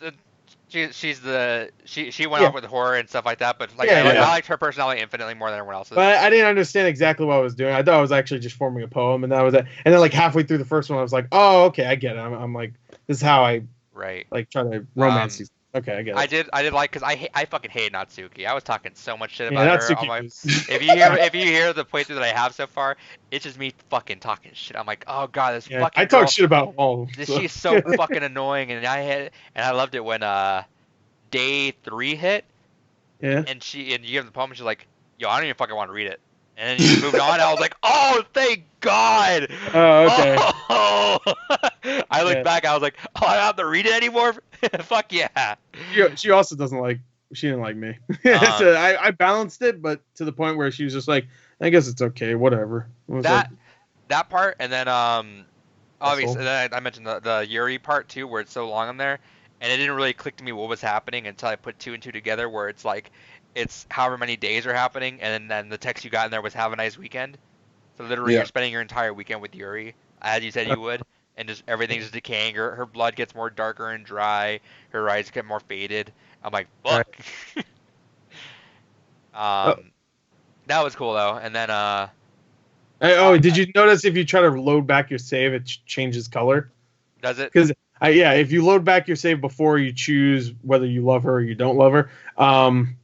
she went off with horror and stuff like that, but like I liked her personality infinitely more than everyone else's. But I didn't understand exactly what I was doing. I thought I was actually just forming a poem, and that was it. And then like halfway through the first one, I was like, oh, okay, I get it. I'm like, this is how I like try to romance these. Okay, I get it. I did like because I fucking hate Natsuki. I was talking so much shit about her. Natsuki if you hear the playthrough that I have so far, it's just me fucking talking shit. I'm like, oh god, this fucking. I talk shit about all of them. She's so fucking annoying, and I loved it when day 3 hit. Yeah. And you give the poem, and she's like, yo, I don't even fucking want to read it. And then you moved on. I was like, oh, thank God. Oh, okay. Oh. I looked back. I was like, oh, I don't have to read it anymore. Fuck yeah. She also she didn't like me. So I balanced it, but to the point where she was just like, I guess it's okay, whatever. That part, and then obviously then I mentioned the Yuri part too, where it's so long in there, and it didn't really click to me what was happening until I put 2 and 2 together, where it's like it's however many days are happening, and then the text you got in there was have a nice weekend. So literally you're spending your entire weekend with Yuri, as you said you would, and just everything's just decaying. Her blood gets more darker and dry. Her eyes get more faded. I'm like, fuck. That was cool though. And then did you notice if you try to load back your save, it changes color? Does it? Because if you load back your save before you choose whether you love her or you don't love her,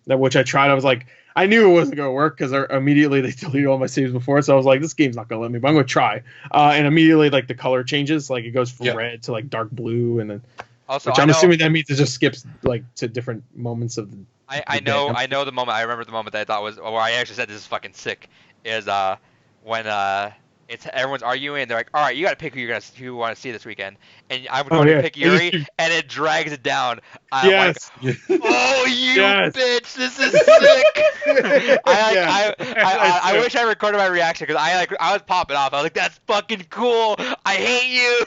which I tried, I was like, I knew it wasn't going to work because immediately they deleted all my saves before, so I was like, this game's not going to let me, but I'm going to try. And immediately, like, the color changes, like, it goes from red to, like, dark blue, and then, also, which I'm assuming that means it just skips, like, to different moments of the I know the moment, I remember the moment that I thought was, or I actually said this is fucking sick, is when it's everyone's arguing, and they're like, all right, you got to pick who you want to see this weekend, and I'm Oh, going to yeah. pick Yuri, and it drags it down. I'm like, Yes. oh, you Yes. bitch, this is sick. Yeah. I wish I recorded my reaction because I was popping off. I was like, that's fucking cool. I hate you.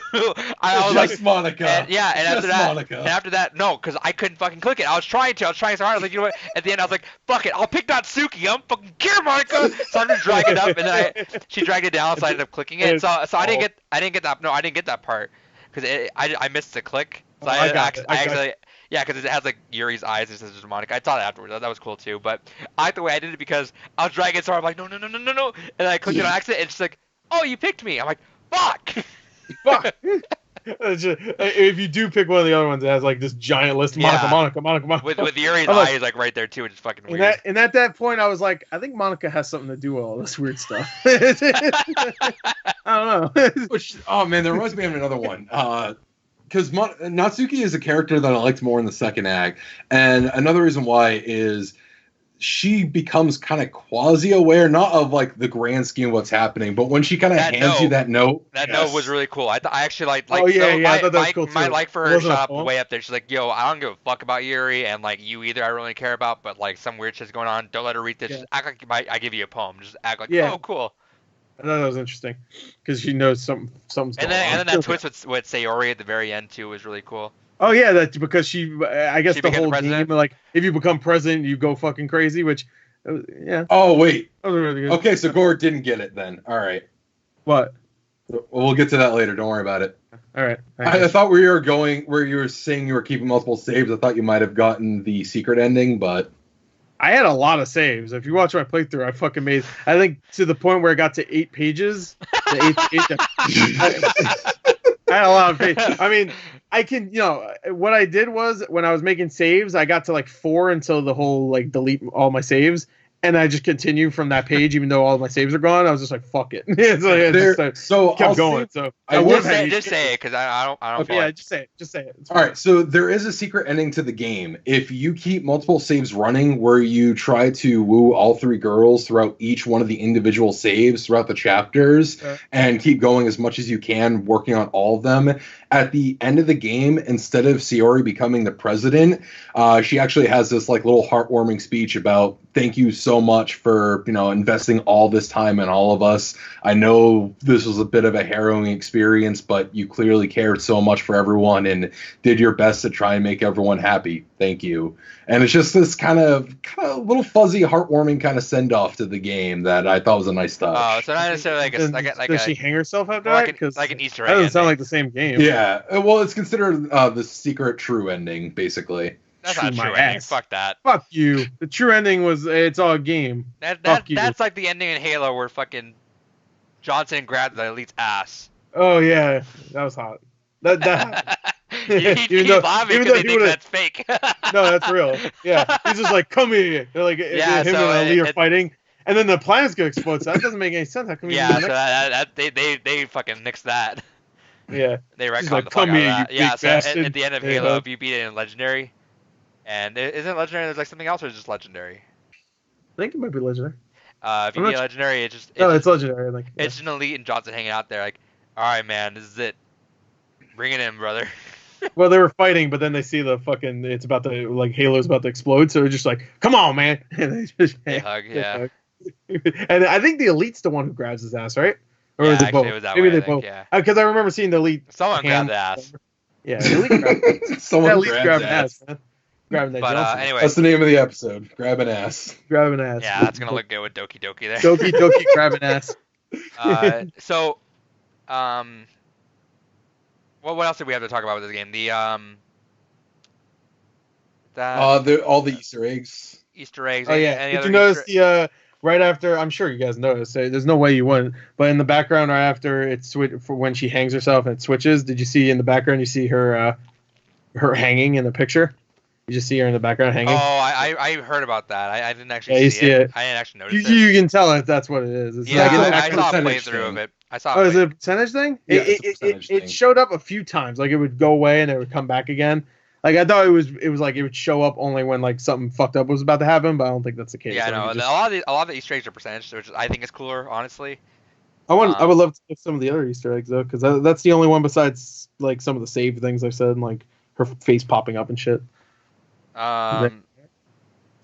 I was Just like, Monica. and after Just that, Monica. and after that, no, because I couldn't fucking click it. I was trying so hard. I was like, you know what? At the end, I was like, fuck it, I'll pick Natsuki. I'm fucking care, Monica. So I'm just dragging it up, and then she dragged it down, so I ended up clicking it. So I didn't get that. No, I didn't get that part because I missed the click. So I actually. Yeah, because it has like Yuri's eyes and it says Monica. I saw that afterwards. That was cool too. But I like the way I did it because I was dragging it so hard. I'm like, no. And I clicked it on accident. And it's like, oh, you picked me. I'm like, fuck. Fuck. If you do pick one of the other ones, it has like this giant list of Monica. With Yuri's eyes like right there too, which is fucking weird. And at that point, I was like, I think Monica has something to do with all this weird stuff. I don't know. Oh man, that reminds me of another one. Because Natsuki is a character that I liked more in the second act, and another reason why is she becomes kind of quasi-aware, not of like the grand scheme of what's happening, but when she kind of hands you that note. That note was really cool. I actually liked. Oh yeah, I thought that was cool too. My like for her shot up way up there. She's like, "Yo, I don't give a fuck about Yuri, and like you either. I really care about, but like some weird shit's going on. Don't let her read this. Just act like I give you a poem. Just act like, oh, cool." I thought that was interesting because she knows something's going on. And then that twist with Sayori at the very end too was really cool. Oh yeah, that's because I guess the whole game, like if you become president, you go fucking crazy. Which, yeah. Oh wait. That was really good. Okay, so Gore didn't get it then. All right. What? Well, we'll get to that later. Don't worry about it. All right. I thought where you were saying you were keeping multiple saves. I thought you might have gotten the secret ending, but. I had a lot of saves. If you watch my playthrough, I fucking made. I think to the point where it got to 8 pages. I had a lot of pages. I mean, I can. What I did was when I was making saves, I got to like 4 until the whole like delete all my saves, and I just continued from that page, even though all my saves are gone. I was just like, fuck it. So kept going. So I would just say it because I don't. Okay, yeah, just say it. Just say it. All right. So there is a secret ending to the game. If you keep multiple saves running, where you try to woo all 3 girls throughout each one of the individual saves throughout the chapters, and keep going as much as you can, working on all of them. At the end of the game, instead of Sayori becoming the president, she actually has this like little heartwarming speech about thank you so much for investing all this time in all of us. I know this was a bit of a harrowing experience, but you clearly cared so much for everyone and did your best to try and make everyone happy. Thank you. And it's just this kind of little fuzzy, heartwarming kind of send off to the game that I thought was a nice touch. Oh, so not necessarily does she hang herself after that? Because like an Easter egg. That doesn't sound like the same game. Yeah, well, it's considered the secret true ending, basically. That's not true ending. Fuck that. Fuck you. The true ending was it's all a game. That's like the ending in Halo where fucking Johnson grabbed the elite's ass. Oh yeah, that was hot. That He's laughing because he thinks that's fake. No, that's real. Yeah, he's just like, come here. They're like, him and Ali are fighting, and then the planet's gonna explode. So that doesn't make any sense. How come? Yeah, so they fucking nixed that. Yeah, they retconned the fuck out of that. Yeah, so at the end of Halo, if you beat it in Legendary, and isn't Legendary there's like something else, or is it just Legendary? I think it might be Legendary. If you beat Legendary, it's Legendary. Like it's just an Elite and Johnson hanging out there, like, all right, man, this is it. Bring it in, brother. Well, they were fighting, but then they see the fucking Halo's about to explode, so they're just like, come on, man. And they hug, yeah. And I think the Elite's the one who grabs his ass, right? Or yeah, is it both? It was that Maybe way, they both. Yeah. Because I remember seeing the Elite. Someone grabbed the ass. Yeah, the Elite grabbed Someone grabbed ass, man. Grabbing that Johnson. Anyway. That's the name of the episode. Grab an ass. Grab an ass. Yeah, that's going to look good with Doki Doki there. Doki Doki grab an ass. What else did we have to talk about with this game? All the Easter eggs. Easter eggs. Oh yeah. Did you notice the right after? I'm sure you guys noticed. There's no way you wouldn't. But in the background, right after it for when she hangs herself and it switches, did you see in the background? You see her hanging in the picture. You just see her in the background hanging. Oh, I heard about that. I didn't actually see it. I didn't actually notice it. You can tell if that's what it is. It's I saw a playthrough of it. Is it a percentage thing? Yeah, it showed up a few times. Like it would go away and it would come back again. Like I thought it was like it would show up only when like something fucked up was about to happen, but I don't think that's the case. Yeah, no. A lot of the Easter eggs are percentage, which I think is cooler, honestly. I would love to get some of the other Easter eggs though, because that's the only one besides like some of the save things I've said, and, like her face popping up and shit.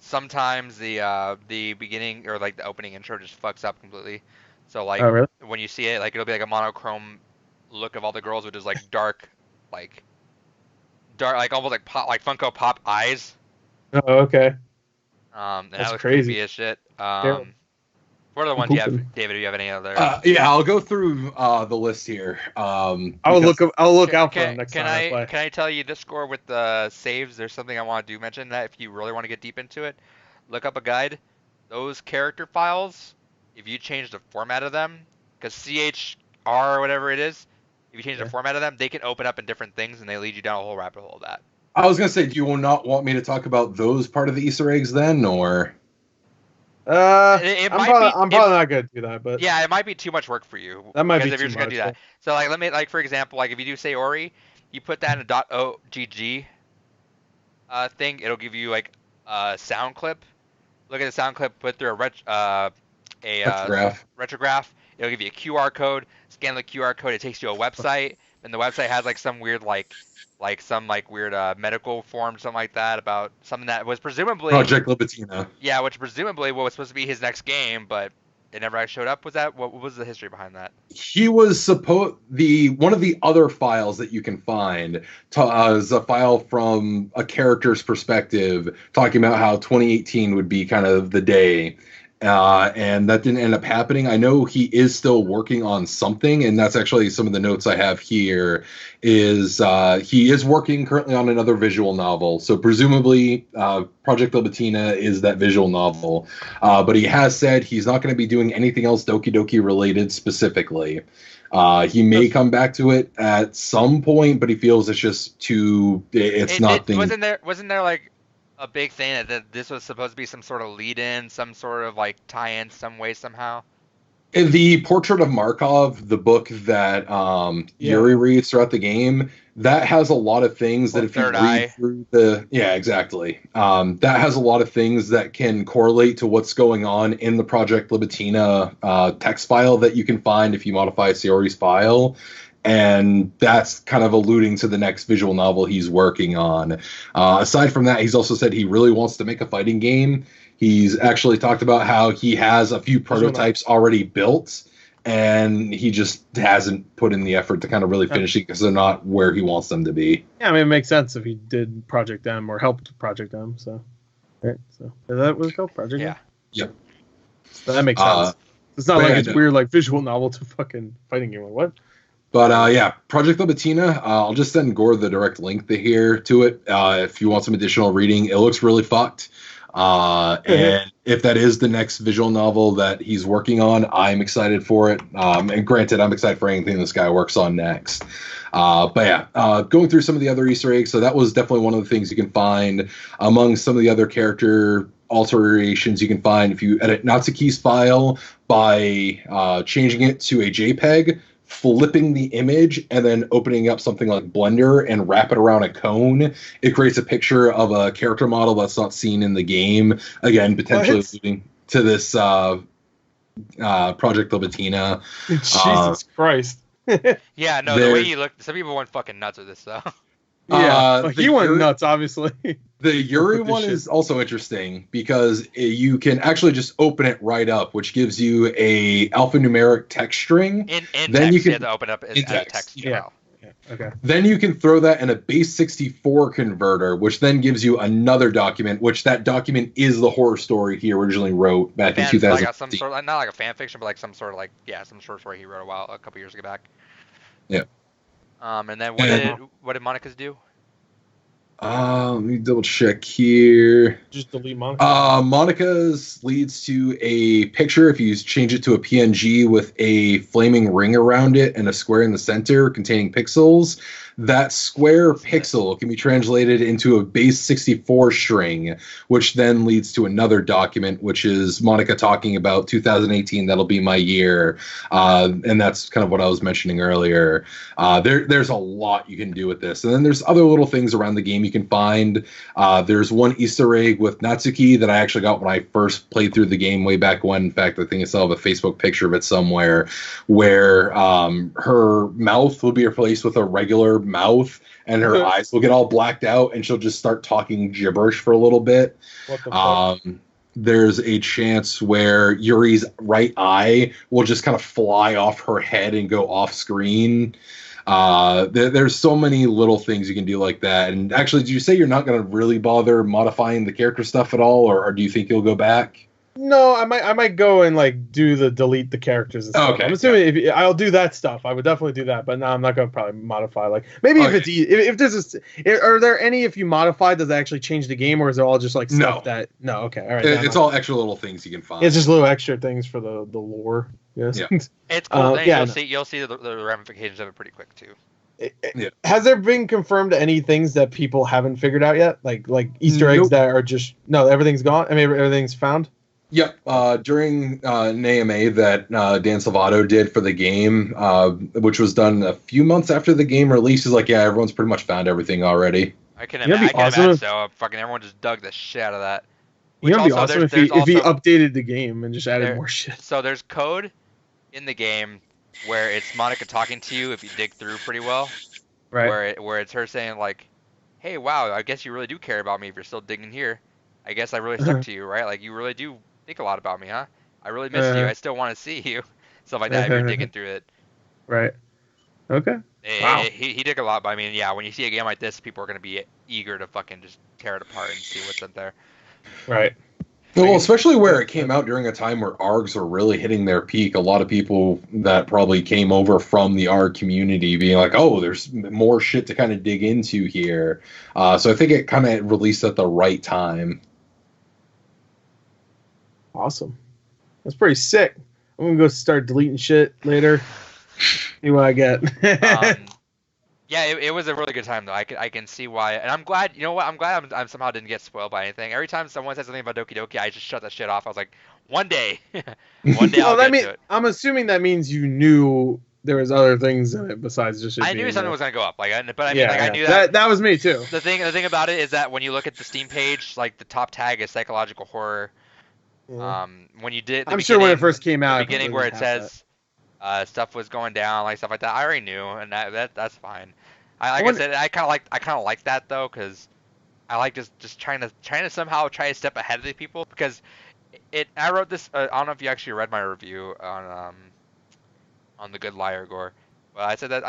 Sometimes the beginning or like the opening intro just fucks up completely. So like Oh, really? when you see it, like it'll be like a monochrome look of all the girls, which is like dark, like almost like pop, like Funko Pop eyes. Oh, okay. And That's that looks crazy. creepy as shit. Terrible. What are the ones you have, David? Do you have any other? Yeah, I'll go through the list here. I'll look out for them next Can time I play. Can I tell you this score with the saves? There's something I want to do mention that if you really want to get deep into it, look up a guide. Those character files, if you change the format of them, because CHR or whatever it is, if you change the format of them, they can open up in different things and they lead you down a whole rabbit hole of that. I was gonna say, do you not want me to talk about those part of the Easter eggs then, or? I'm probably not gonna do that, but yeah, it might be too much work for you. That might be if you're just gonna do that. So like, let me for example, like if you do Sayori, you put that in a .ogg thing, it'll give you like a sound clip. Look at the sound clip, put through a retrograph. It'll give you a QR code. Scan the QR code. It takes you to a website, and the website has like some weird medical form, something like that, about something that was presumably Project Libitina. Yeah, which presumably was supposed to be his next game, but it never actually showed up. What was the history behind that? He was one of the other files that you can find is a file from a character's perspective, talking about how 2018 would be kind of the day. And that didn't end up happening. I know he is still working on something, and that's actually some of the notes I have here. Is he is working currently on another visual novel, so presumably Project Libitina is that visual novel. But he has said he's not going to be doing anything else Doki Doki related specifically. He may come back to it at some point, but he feels it's just too. Wasn't there like a big thing that this was supposed to be some sort of lead-in, some sort of like tie-in, some way, somehow? In the Portrait of Markov, the book that Yuri reads throughout the game, that has a lot of things that if you read through exactly. That has a lot of things that can correlate to what's going on in the Project Libitina text file that you can find if you modify Sayori's file. And that's kind of alluding to the next visual novel he's working on. Aside from that, he's also said he really wants to make a fighting game. He's actually talked about how he has a few prototypes already built, and he just hasn't put in the effort to kind of really finish it because they're not where he wants them to be. Yeah, I mean, it makes sense if he did Project M or helped Project M. So, right. So is that what it's called, Project M? Yep. So that makes sense. It's not like it's weird, like visual novel to fucking fighting game. Like, what? But Project Libitina, I'll just send Gore the direct link here to it if you want some additional reading. It looks really fucked. And if that is the next visual novel that he's working on, I'm excited for it. And granted, I'm excited for anything this guy works on next. Going through some of the other Easter eggs, so that was definitely one of the things you can find among some of the other character alterations you can find if you edit Natsuki's file by changing it to a JPEG, flipping the image, and then opening up something like Blender and wrap it around a cone. It creates a picture of a character model that's not seen in the game. Again, potentially alluding to this Project Libitina. Jesus Christ. Yeah, no, the way you look, some people went fucking nuts with this, though. Yeah, he went nuts, obviously. The Yuri one is also interesting because you can actually just open it right up, which gives you a alphanumeric text string. In then text, you can have to open up as text. Yeah. Okay. Then you can throw that in a base 64 converter, which then gives you another document, which that document is the horror story he originally wrote back in 2000. Like some sort of, not like a fan fiction, but like some sort of some short story he wrote a couple years back. Yeah. And then what did Monica's do? Let me double check here. Just delete Monica. Monica's leads to a picture if you change it to a PNG with a flaming ring around it and a square in the center containing pixels. that square pixel can be translated into a base 64 string, which then leads to another document, which is Monica talking about 2018, that'll be my year. And that's kind of what I was mentioning earlier. There's a lot you can do with this. And then there's other little things around the game you can find. There's one Easter egg with Natsuki that I actually got when I first played through the game way back when. In fact, I think I still have a Facebook picture of it somewhere, where her mouth will be replaced with a regular mouth and her eyes will get all blacked out and she'll just start talking gibberish for a little bit. What the fuck? There's a chance where Yuri's right eye will just kind of fly off her head and go off screen. There's so many little things you can do like that. And actually, did you say you're not going to really bother modifying the character stuff at all, or do you think you'll go back? No, I might go and like do the delete the characters and stuff. Okay, I'm assuming if I'll do that stuff. I would definitely do that, but no, I'm not gonna probably modify. Like maybe if it's if there's are there any if you modify does it actually change the game or is it all just like stuff that no okay all right it's all extra little things you can find. It's just little extra things for the lore. Yes. Yeah. It's cool. Yeah, you'll see the ramifications of it pretty quick too. Yeah. Has there been confirmed any things that people haven't figured out yet? Like Easter eggs that are just everything's gone. I mean everything's found. Yep. During an AMA that Dan Salvato did for the game, which was done a few months after the game release, is like, yeah, everyone's pretty much found everything already. I can imagine so. Fucking everyone just dug the shit out of that. You know, it'd be awesome if he updated the game and just added more shit. So there's code in the game where it's Monica talking to you if you dig through pretty well. Right. Where it's her saying like, hey, wow, I guess you really do care about me if you're still digging here. I guess I really stuck to you, right? Like, you really do think a lot about me, huh? I really miss you. I still want to see you. Stuff like that if you're digging through it. Right. Okay. Wow. He did a lot by me, and yeah, when you see a game like this, people are going to be eager to fucking just tear it apart and see what's up there. Right. Well, especially where it came out during a time where ARGs were really hitting their peak. A lot of people that probably came over from the ARG community being like, oh, there's more shit to kind of dig into here. So I think it kind of released at the right time. Awesome. That's pretty sick. I'm going to go start deleting shit later. See what I get. Yeah, it was a really good time though. I can see why, and I'm glad. You know what? I'm glad I somehow didn't get spoiled by anything. Every time someone says something about Doki Doki, I just shut that shit off. I was like, one day, I'll get to it. I'm assuming that means you knew there was other things in it besides just. I knew something was gonna go up, I knew that. That was me too. The thing about it is that when you look at the Steam page, like the top tag is psychological horror. Yeah. When you did, I'm sure when it first came out, the beginning where it says. Stuff was going down, like stuff like that. I already knew, and that's fine. I said, I kind of like that though, because I like just trying to somehow try to step ahead of the people, because I wrote this. I don't know if you actually read my review on the Good Liar Gore, but I said that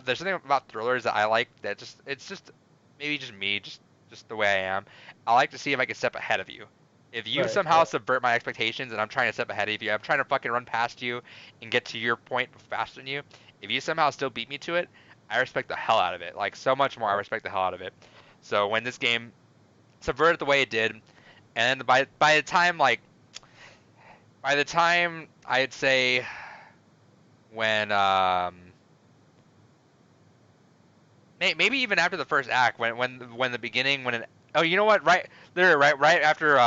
there's something about thrillers that I like that it's just maybe just me, just the way I am. I like to see if I can step ahead of you. If you somehow subvert my expectations and I'm trying to step ahead of you, I'm trying to fucking run past you and get to your point faster than you, if you somehow still beat me to it, I respect the hell out of it. Like, so much more, I respect the hell out of it. So when this game subverted the way it did, and by the time I'd say when maybe even after the first act, when the beginning, oh, you know what, literally right after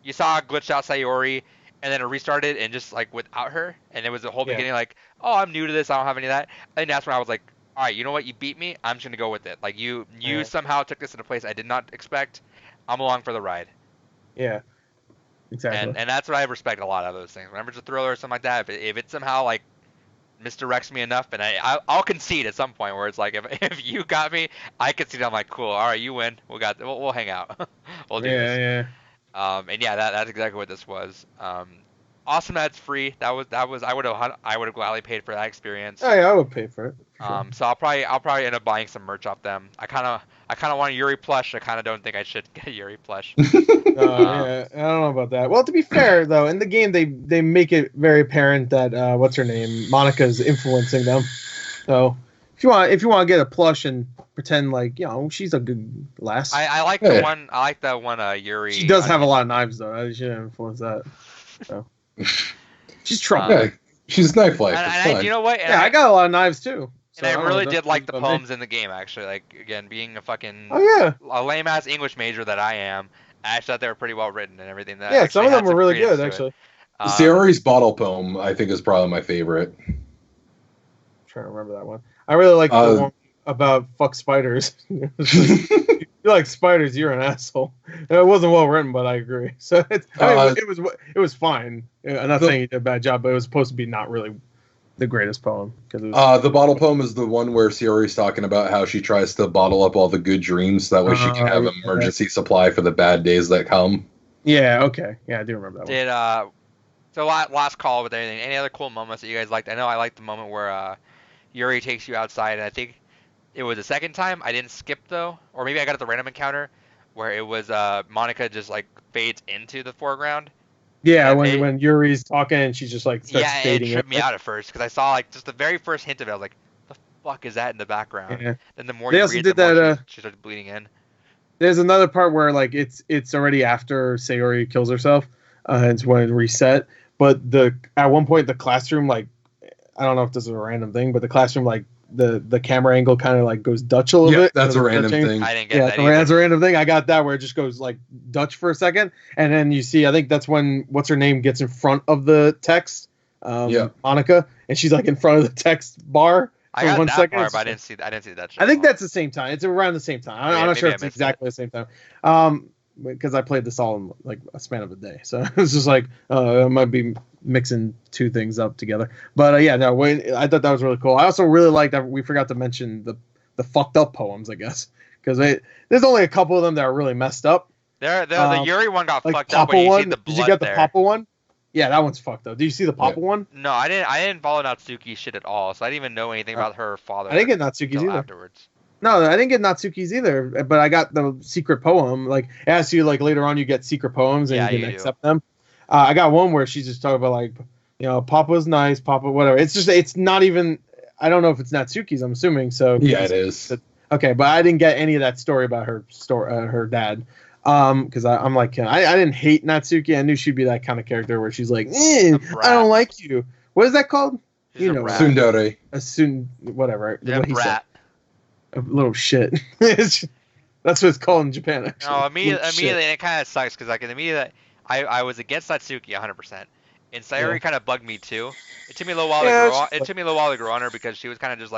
you saw glitched out Sayori, and then it restarted and just like without her, and it was the whole beginning like, oh, I'm new to this, I don't have any of that. And that's when I was like, all right, you know what, you beat me, I'm just gonna go with it. Like you somehow took this in a place I did not expect. I'm along for the ride. Yeah, exactly. And that's what I respect a lot of those things. Whenever it's a thriller or something like that, if it somehow like misdirects me enough, and I'll concede at some point where it's like if you got me, I concede. I'm like, cool, all right, you win. We'll hang out. We'll do this. Yeah. And yeah, that's exactly what this was. Awesome that it's free. That was I would have gladly paid for that experience. Oh yeah, I would pay for it. Sure. So I'll probably end up buying some merch off them. I kind of want a Yuri plush. I kind of don't think I should get a Yuri plush. Yeah, I don't know about that. Well, to be fair though, in the game they make it very apparent that what's her name, Monica's influencing them. So if you want to get a plush and pretend like she's a good lass. I like the one. I like that one. Yuri. She does have a lot of knives though. She didn't influence that. So. She's trouble. She's knife like. And you know what? I got a lot of knives too. And I don't know, really that's did like the about me. poems in the game, actually. Like, again, being a fucking Oh yeah, a lame ass English major that I am, I actually thought they were pretty well written and everything. That yeah. Some actually of them had were some really credence good, to it. actually. Sayori's bottle poem, I think, is probably my favorite. I'm trying to remember that one. I really like the one about fuck spiders. It's like, if you like spiders, you're an asshole. And it wasn't well written, but I agree. So it was fine. I'm not saying he did a bad job, but it was supposed to be not really the greatest poem because it was. The bottle poem is the one where Sayori's talking about how she tries to bottle up all the good dreams so that way she can have an emergency supply for the bad days that come. Yeah. Okay. Yeah, I do remember that Did so last call with everything. Any other cool moments that you guys liked? I know I liked the moment where Yuri takes you outside, and I think it was the second time. I didn't skip though, or maybe I got at the random encounter where it was Monica just like fades into the foreground. Yeah, when Yuri's talking and she just like starts fading. It tripped me out at first because I saw like just the very first hint of it. I was like, "The fuck is that in the background?" Yeah. Then the more They you also read, did the more that, she started bleeding in. There's another part where like it's already after Sayori kills herself. It's when it reset. But at one point the classroom, like, I don't know if this is a random thing, but the classroom, like, the camera angle kind of like goes Dutch a little bit. That's a random thing. I didn't get that either. That's a random thing. I got that where it just goes like Dutch for a second, and then you see, I think that's when what's her name gets in front of the text, Monica, and she's like in front of the text bar. I got that part, but I didn't see that shit. I think that's the same time. It's around the same time. I'm not sure it's exactly the same time. Because I played this all in like a span of a day, so it's just like I might be mixing two things up together. But I thought that was really cool. I also really liked that we forgot to mention the fucked up poems, I guess, because there's only a couple of them that are really messed up. The Yuri one got like fucked up. Papa one. See the blood. Did you get the there. Papa one? Yeah, that one's fucked up. Did you see the Papa one? No, I didn't. I didn't follow Natsuki's shit at all, so I didn't even know anything about her father. I didn't get Natsuki's either. Afterwards. No, I didn't get Natsuki's either, but I got the secret poem. Like, it asks you, like, later on you get secret poems and you can accept them. I got one where she's just talking about, like, Papa's nice, Papa, whatever. It's not even, I don't know if it's Natsuki's, I'm assuming. So yeah, it is. Okay, but I didn't get any of that story about her dad. Because I'm like, I didn't hate Natsuki. I knew she'd be that kind of character where she's like, I don't like you. What is that called? She's Tsundere. Whatever. Yeah, brat. A little shit. That's what it's called in Japan, actually. No, immediately, and it kind of sucks because like immediately, I was against Natsuki 100%, and Sayori kind of bugged me too. It took me a little while to grow on. It took me a little while to grow on her because she was kind of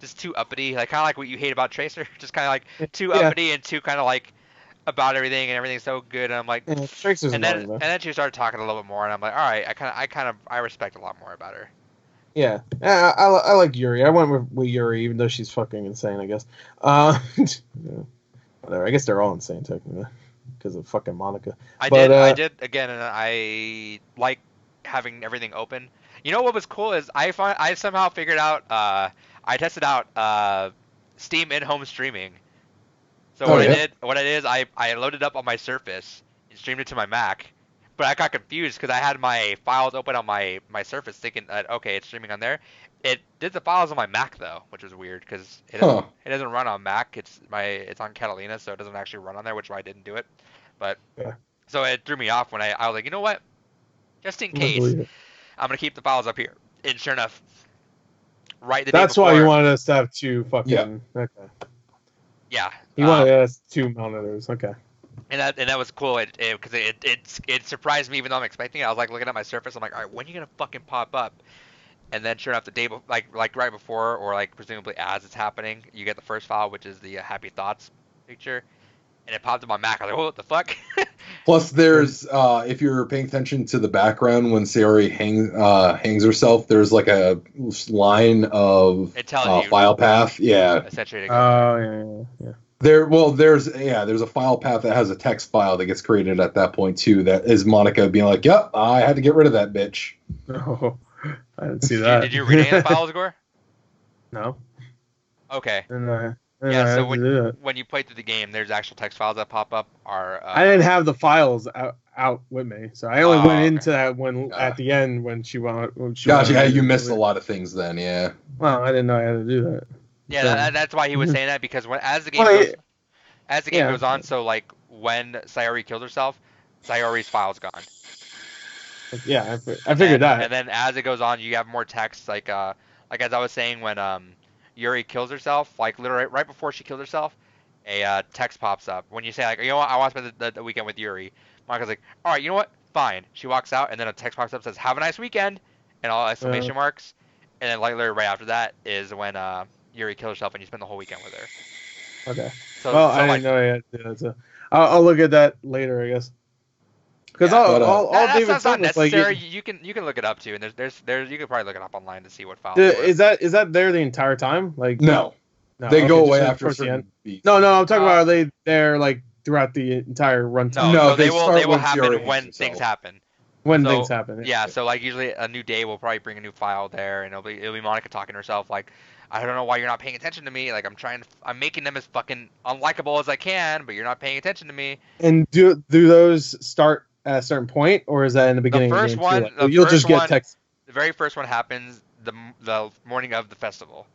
just too uppity, like kind of like what you hate about Tracer, just kind of like too uppity and too kind of like about everything and everything's so good. And I'm like, Tracer's and then she started talking a little bit more, and I'm like, all right, I respect a lot more about her. Yeah, I like Yuri. I went with Yuri, even though she's fucking insane, I guess. Whatever. I guess they're all insane, technically, because of fucking Monica. I did, again, and I like having everything open. You know what was cool is I somehow figured out, I tested out Steam in-home streaming. So what I did is I loaded up on my Surface and streamed it to my Mac. But I got confused because I had my files open on my Surface, thinking that okay, it's streaming on there. It did the files on my Mac though, which was weird because it doesn't run on Mac. It's on Catalina, so it doesn't actually run on there, which is why I didn't do it. But so it threw me off when I was like, you know what? Just in case, I'm gonna keep the files up here. And sure enough, right the day That's before, why you wanted us to have two fucking. Yeah. Okay. Yeah. You wanted us two monitors. Okay. And that was cool because it surprised me even though I'm expecting it. I was like looking at my Surface. I'm like, all right, when are you gonna fucking pop up? And then sure enough, the day like right before or like presumably as it's happening, you get the first file, which is the Happy Thoughts picture, and it popped in my Mac. I was like, what the fuck? Plus, there's if you're paying attention to the background when Sayori hangs herself, there's like a line of file path. Yeah. Essentially. Oh yeah. There's a file path that has a text file that gets created at that point too. That is Monica being like, "Yep, I had to get rid of that bitch." Oh, I didn't see that. Did you read any of the files, Gore? No. Okay. So when you play through the game, there's actual text files that pop up. I didn't have the files out with me, so I only went into that when at the end when she went. Gotcha. Yeah, you missed a lot of things then. Yeah. Well, I didn't know I had to do that. Yeah, that's why he was saying that because as the game goes on, so like when Sayori killed herself, Sayori's file's gone. Yeah, I figured that. And then as it goes on, you have more text like as I was saying when Yuri kills herself, like literally right before she kills herself, a text pops up. When you say like, you know what, I want to spend the weekend with Yuri, Monica's like, all right, you know what, fine. She walks out, and then a text pops up says, have a nice weekend, and all exclamation marks. And then like literally right after that is when Yuri kills herself, and you spend the whole weekend with her. Okay. So, well, so I like, didn't know I had to do that. So I'll look at that later, I guess. Because all David that's said not was like, necessary. You can look it up too, and there's you could probably look it up online to see what files. is that there the entire time? Like No, no they go just away after towards the end. certain beats. No, I'm talking about are they there like throughout the entire runtime? No, so they they will start when happen Yuri when hangs things herself. happen. When So, things happen. Yeah, so like usually a new day will probably bring a new file there, and it'll be Monica talking to herself like, I don't know why you're not paying attention to me. Like I'm making them as fucking unlikable as I can, but you're not paying attention to me. And do those start at a certain point, or is that in the beginning of the game too? Like, you'll just get text. The very first one happens the morning of the festival,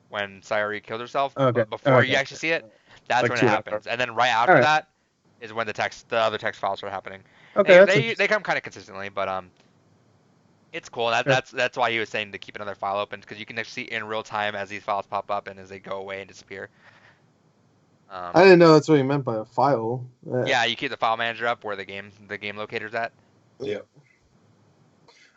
when Sayori killed herself. Okay. But before you actually see it, that's Like when it 2 hours. happens, and then right after Alright. that is when the other text files start happening. Okay, They come kind of consistently, but it's cool. That's why he was saying to keep another file open, because you can actually see in real time as these files pop up and as they go away and disappear. I didn't know that's what he meant by a file. Yeah, you keep the file manager up where the game locator's at. Yeah.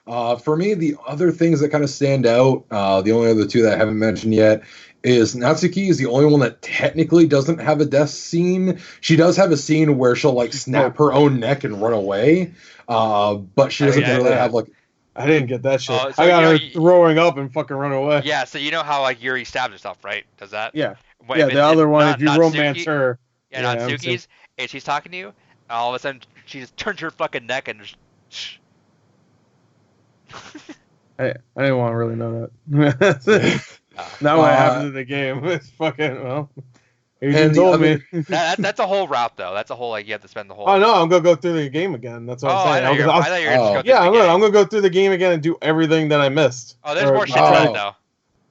For me, the other things that kind of stand out, the only other two that I haven't mentioned yet, is Natsuki is the only one that technically doesn't have a death scene. She does have a scene where she'll like snap her own neck and run away, but she doesn't really have like. I didn't get that shit. So I got her you throwing up and fucking run away. Yeah, so you know how like Yuri stabs herself, right? Does that? Yeah. When, The other one, if you romance Natsuki, her. Yeah, Natsuki's, and she's talking to you, and all of a sudden she just turns her fucking neck and just. I didn't want to really know that. Now what happened in the game? It's fucking well. You told me. That's a whole route though. That's a whole like you have to spend the whole. Oh no, I'm gonna go through the game again. That's what I'm saying. I thought you were just going through I'm gonna go through the game again and do everything that I missed. Oh, there's more shit to that though.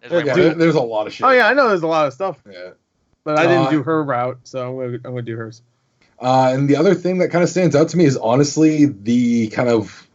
There's a lot of shit. Oh yeah, I know there's a lot of stuff. Yeah. But I didn't do her route, so I'm gonna do hers. And the other thing that kind of stands out to me is honestly the kind of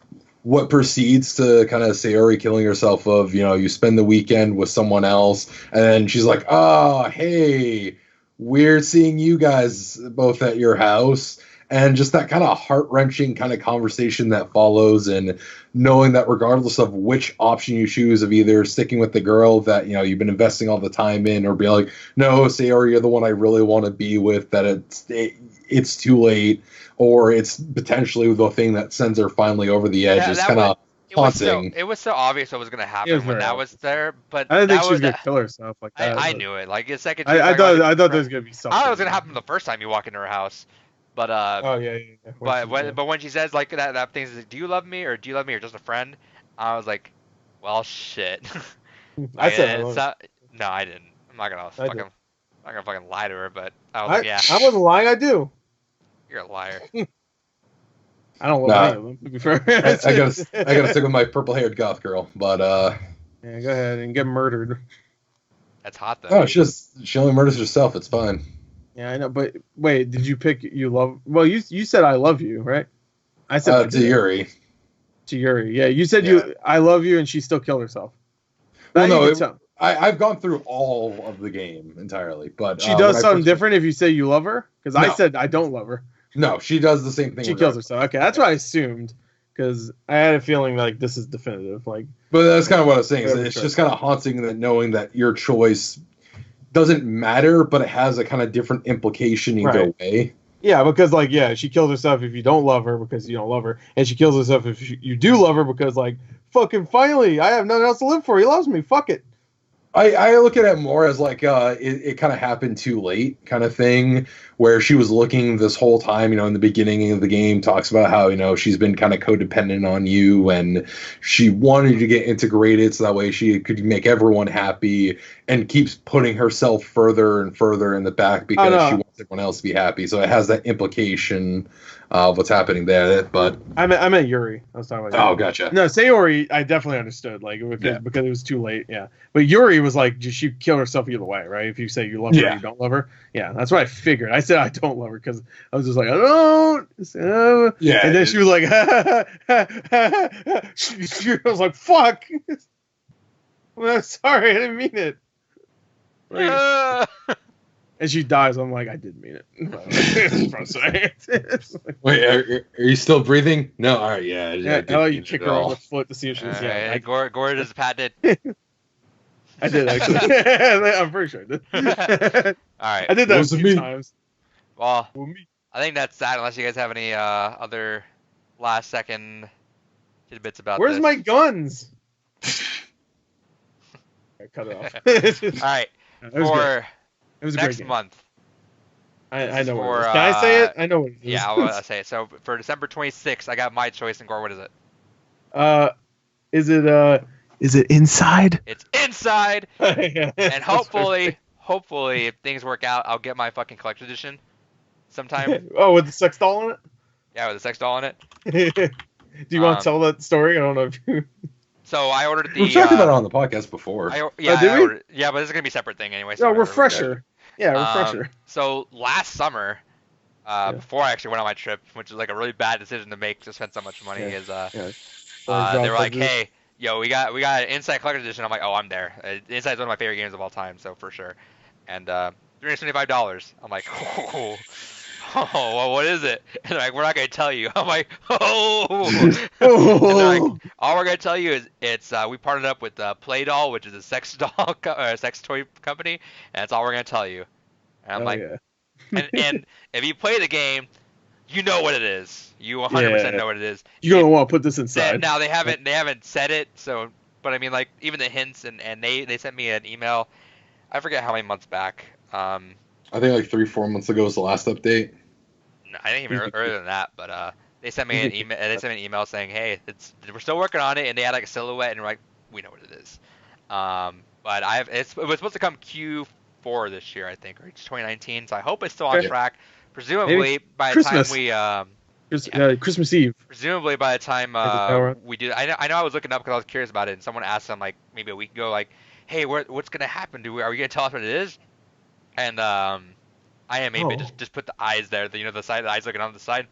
what precedes to kind of Sayori killing herself of, you spend the weekend with someone else, and then she's like, oh, hey, we're seeing you guys both at your house. And just that kind of heart-wrenching kind of conversation that follows, and knowing that regardless of which option you choose, of either sticking with the girl that, you've been investing all the time in, or be like, no, Sayori, you're the one I really want to be with, that it's too late, or it's potentially the thing that sends her finally over the edge, is kind of haunting. It was so obvious what was going to happen when that was there, but I didn't think she was going to kill herself like that. I knew it. Like the second I thought there was going to be something. I thought it was going to happen the first time you walk into her house. But yeah. But when she says like that thing is like, do you love me or just a friend? I was like, well, shit. I said no, I didn't. I'm not gonna fucking lie to her, but I was like, yeah. I wasn't lying. I do. You're a liar. I don't love any of them, to be fair. I gotta stick with my purple-haired goth girl, but yeah, go ahead and get murdered. That's hot though. No, she only murders herself. It's fine. Yeah, I know, but wait, did you pick you love? Well, you said I love you, right? I said to Yuri. To Yuri, yeah. You said I love you, and she still killed herself. Well, no, I've gone through all of the game entirely, but she does something different if you say you love her. Because I said I don't love her. No, she does the same thing. She kills herself. Okay, that's what I assumed. Because I had a feeling like this is definitive. Like, but that's kind of what I was saying. It's just kind of haunting that knowing that your choice doesn't matter, but it has a kind of different implication either way. Yeah, because she kills herself if you don't love her because you don't love her, and she kills herself if you do love her because fucking finally, I have nothing else to live for. He loves me. Fuck it. I look at it more as like it kind of happened too late kind of thing, where she was looking this whole time, in the beginning of the game, talks about how, she's been kind of codependent on you, and she wanted to get integrated so that way she could make everyone happy, and keeps putting herself further and further in the back because she wants everyone else to be happy. So it has that implication of what's happening there. But I meant Yuri. I was talking about Yuri. Oh, gotcha. No, Sayori, I definitely understood, because it was too late. Yeah, but Yuri was like, she killed herself either way, right? If you say you love her, or you don't love her. Yeah, that's what I figured. I said I don't love her because I was just like, I don't. Yeah, and then she was like, I was like, fuck. I'm sorry, I didn't mean it. And she dies. I'm like, I didn't mean it. I'm sorry. Wait, are you still breathing? No. All right. Yeah. Yeah, how about you kick her on the foot to see if she's Gore does patent. I did actually. I'm pretty sure I did. All right. I did that a few times. Well, I think that's that. Unless you guys have any other last second tidbits about Where's this. my guns? I cut it off. All right. For next month. I know what it is. Can I say it? I know what it is. Yeah, I'll say it. So for December 26th, I got my choice. And Gore, what is it? Is it Inside? It's Inside. And hopefully, if things work out, I'll get my fucking collector's edition sometime. Oh, with the sex doll in it? Yeah, with the sex doll in it. Do you want to tell that story? I don't know if you... So I ordered the... We've talked about it on the podcast before. But this is going to be a separate thing anyway. So refresher. Yeah, refresher. So last summer, before I actually went on my trip, which is like a really bad decision to make to spend so much money, they were like, hey, yo, we got an Inside Collector's Edition. I'm like, oh, I'm there. Inside is one of my favorite games of all time, so for sure. And $375. I'm like, oh, well, what is it? And they're like, we're not going to tell you. I'm like, oh. And they're like, all we're going to tell you is it's we partnered up with Play Doll, which is a sex doll, sex toy company, and that's all we're going to tell you. And I'm like, and if you play the game, you know what it is. You 100% know what it is. You're going to want to put this inside. Now they haven't said it, so, but I mean, like, even the hints, and they sent me an email, I forget how many months back. I think like 3-4 months ago was the last update. No, I think even earlier than that, but they sent me an email. They sent me an email saying, "Hey, we're still working on it," and they had like a silhouette, and we're like, "We know what it is." But it was supposed to come Q4 this year, I think, or it's 2019. So I hope it's still on track. Presumably by the time we Christmas Eve. Presumably by the time we do, I know I was looking up because I was curious about it, and someone asked them like maybe a week ago, like, "Hey, what's gonna happen? Are we gonna tell us what it is?" And I am maybe just put the eyes there, the side, the eyes looking on the side.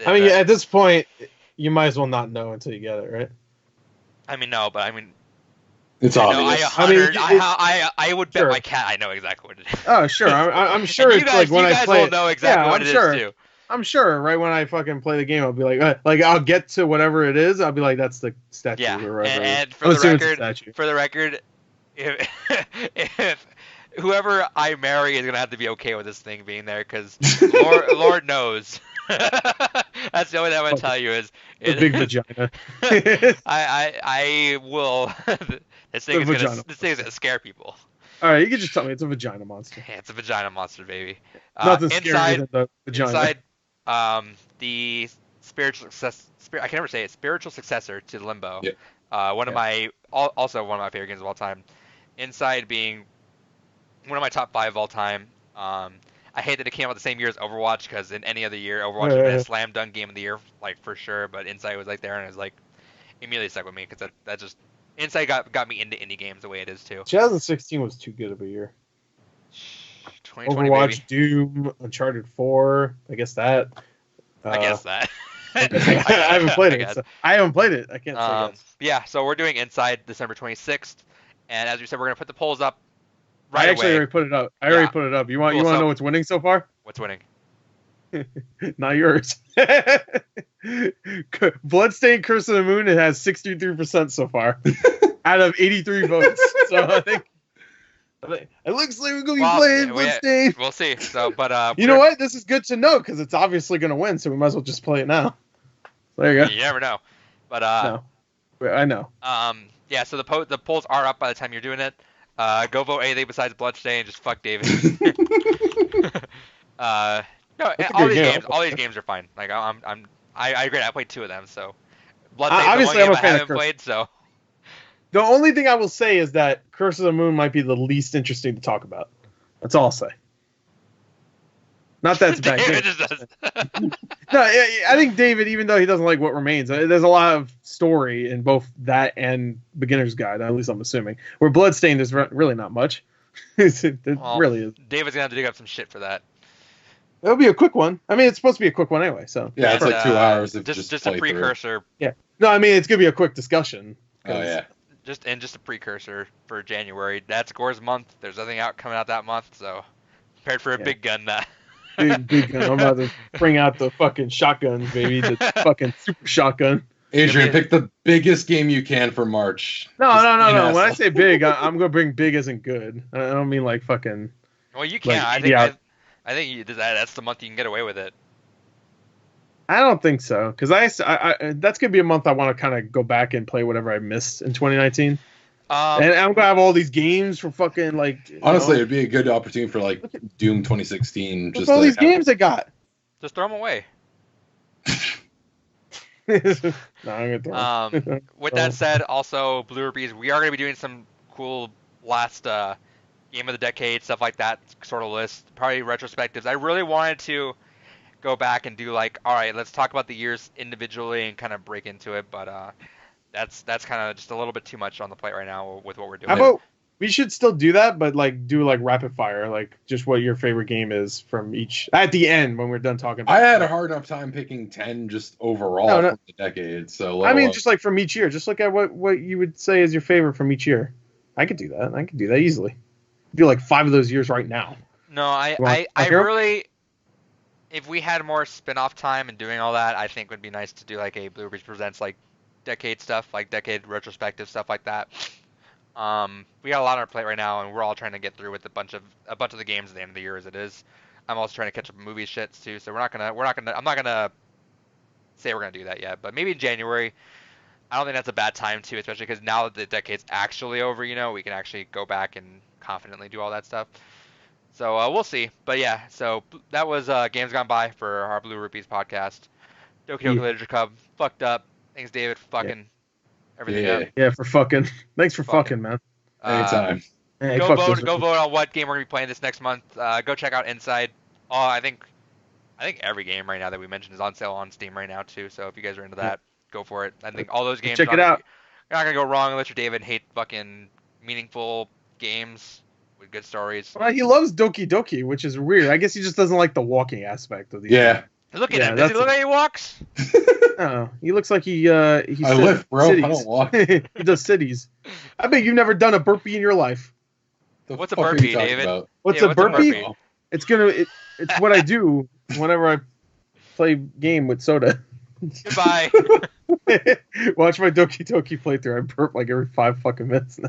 I mean, at this point, you might as well not know until you get it, right? I mean, no, but I mean, it's obvious. I would bet my cat I know exactly what it is. Oh, sure. I'm sure it's like when I play. You guys will know exactly what it is too. I'm sure, right when I fucking play the game, I'll be like I'll get to whatever it is. I'll be like, that's the statue. Yeah, or whatever. And for the record, if whoever I marry is gonna have to be okay with this thing being there, because Lord knows. That's the only thing I'm gonna tell you is the big vagina. I will. This thing is gonna scare people. All right, you can just tell me it's a vagina monster. Yeah, it's a vagina monster, baby. Nothing scarier than the vagina. Inside, the spiritual I can never say it. Spiritual successor to Limbo. Yeah. One of my favorite games of all time. Inside being one of my top 5 of all time. I hate that it came out the same year as Overwatch, because in any other year, Overwatch would have been a slam dunk game of the year, like for sure. But Inside was like there, and it was like immediately stuck with me, because that just Inside got me into indie games the way it is too. 2016 was too good of a year. 2020, Overwatch, baby. Doom, Uncharted 4. I guess that. I guess that. I haven't played it. So I haven't played it. I can't say yes. Yeah, so we're doing Inside December 26th, and as we said, we're gonna put the polls up. I actually already put it up. Already put it up. You want to know what's winning so far? What's winning? Not yours. Bloodstained Curse of the Moon, it has 63% so far out of 83 votes. So I think it looks like we're going to be playing Bloodstained. We'll see. So, but you know what? This is good to know, because it's obviously going to win, so we might as well just play it now. There you go. You never know. But no. I know. Yeah, so the polls are up by the time you're doing it. Go vote anything besides Bloodstained. Just fuck David. No, all these games are fine. Like I agree. I played 2 of them, so Bloodstained obviously the one I'm a game fan I haven't played. So the only thing I will say is that Curse of the Moon might be the least interesting to talk about. That's all I'll say. Not that it's a bad game. No, I think David, even though he doesn't like What Remains, there's a lot of story in both that and Beginner's Guide, at least I'm assuming. Where Bloodstained is really not much. Really is. David's going to have to dig up some shit for that. It'll be a quick one. I mean, it's supposed to be a quick one anyway, so. Yeah, it's like 2 hours of just a precursor. Yeah. No, I mean, it's going to be a quick discussion. Oh, yeah. just a precursor for January. That's Gore's month. There's nothing out coming out that month, so prepared for a big gun. That big gun. I'm about to bring out the fucking shotguns, baby. The fucking super shotgun. Adrian, pick the biggest game you can for March. No. Asshole. When I say big, I'm gonna bring big as in good. I don't mean like fucking. Well, you can't. Like, I think that's the month you can get away with it. I don't think so, because I that's gonna be a month I want to kind of go back and play whatever I missed in 2019. And I'm gonna have all these games for fucking like. Honestly, it'd be a good opportunity for like Doom 2016. Look at all these games I got. Just throw them away. No, I'm gonna throw them. With that said, also Blue Rubies, we are gonna be doing some cool last game of the decade stuff like that sort of list, probably retrospectives. I really wanted to go back and do like, all right, let's talk about the years individually and kind of break into it, but that's kind of just a little bit too much on the plate right now with what we're doing. How about we should still do that, but like do like rapid fire, like just what your favorite game is from each at the end when we're done talking about I had a hard enough time picking 10 just overall from the decade. So I mean, just like from each year, just look at what you would say is your favorite from each year. I could do that. I could do that easily. Do like 5 of those years right now. No, I really, if we had more spin-off time and doing all that, I think it would be nice to do like a Blue Rubies Presents like decade stuff, like decade retrospective stuff like that. We got a lot on our plate right now, and we're all trying to get through with a bunch of the games at the end of the year as it is. I'm also trying to catch up on movie shits too, so I'm not gonna say we're gonna do that yet, but maybe in January. I don't think that's a bad time too, especially because now that the decade's actually over, we can actually go back and confidently do all that stuff. So we'll see. But yeah, so that was Games Gone By for our Blue Rupees podcast. Doki Doki Literature Club. Fucked up. Thanks, David, for fucking everything up. Yeah, for fucking. Thanks for fucking, man. Anytime. Hey, go vote on what game we're gonna be playing this next month. Go check out Inside. Oh, I think every game right now that we mentioned is on sale on Steam right now too. So if you guys are into that, go for it. I think all those games. Check it out. You're not gonna go wrong unless you're David. Hate fucking meaningful games with good stories. Well, he loves Doki Doki, which is weird. I guess he just doesn't like the walking aspect of these. Yeah. Look at him. Does he look like he walks? No, he looks like he I lift, bro. Cities. I don't walk. He does cities. I bet you've never done a burpee in your life. What's a burpee, David? What's a burpee? It's what I do whenever I play game with soda. Goodbye. Watch my Doki Doki playthrough. I burp like every 5 fucking minutes.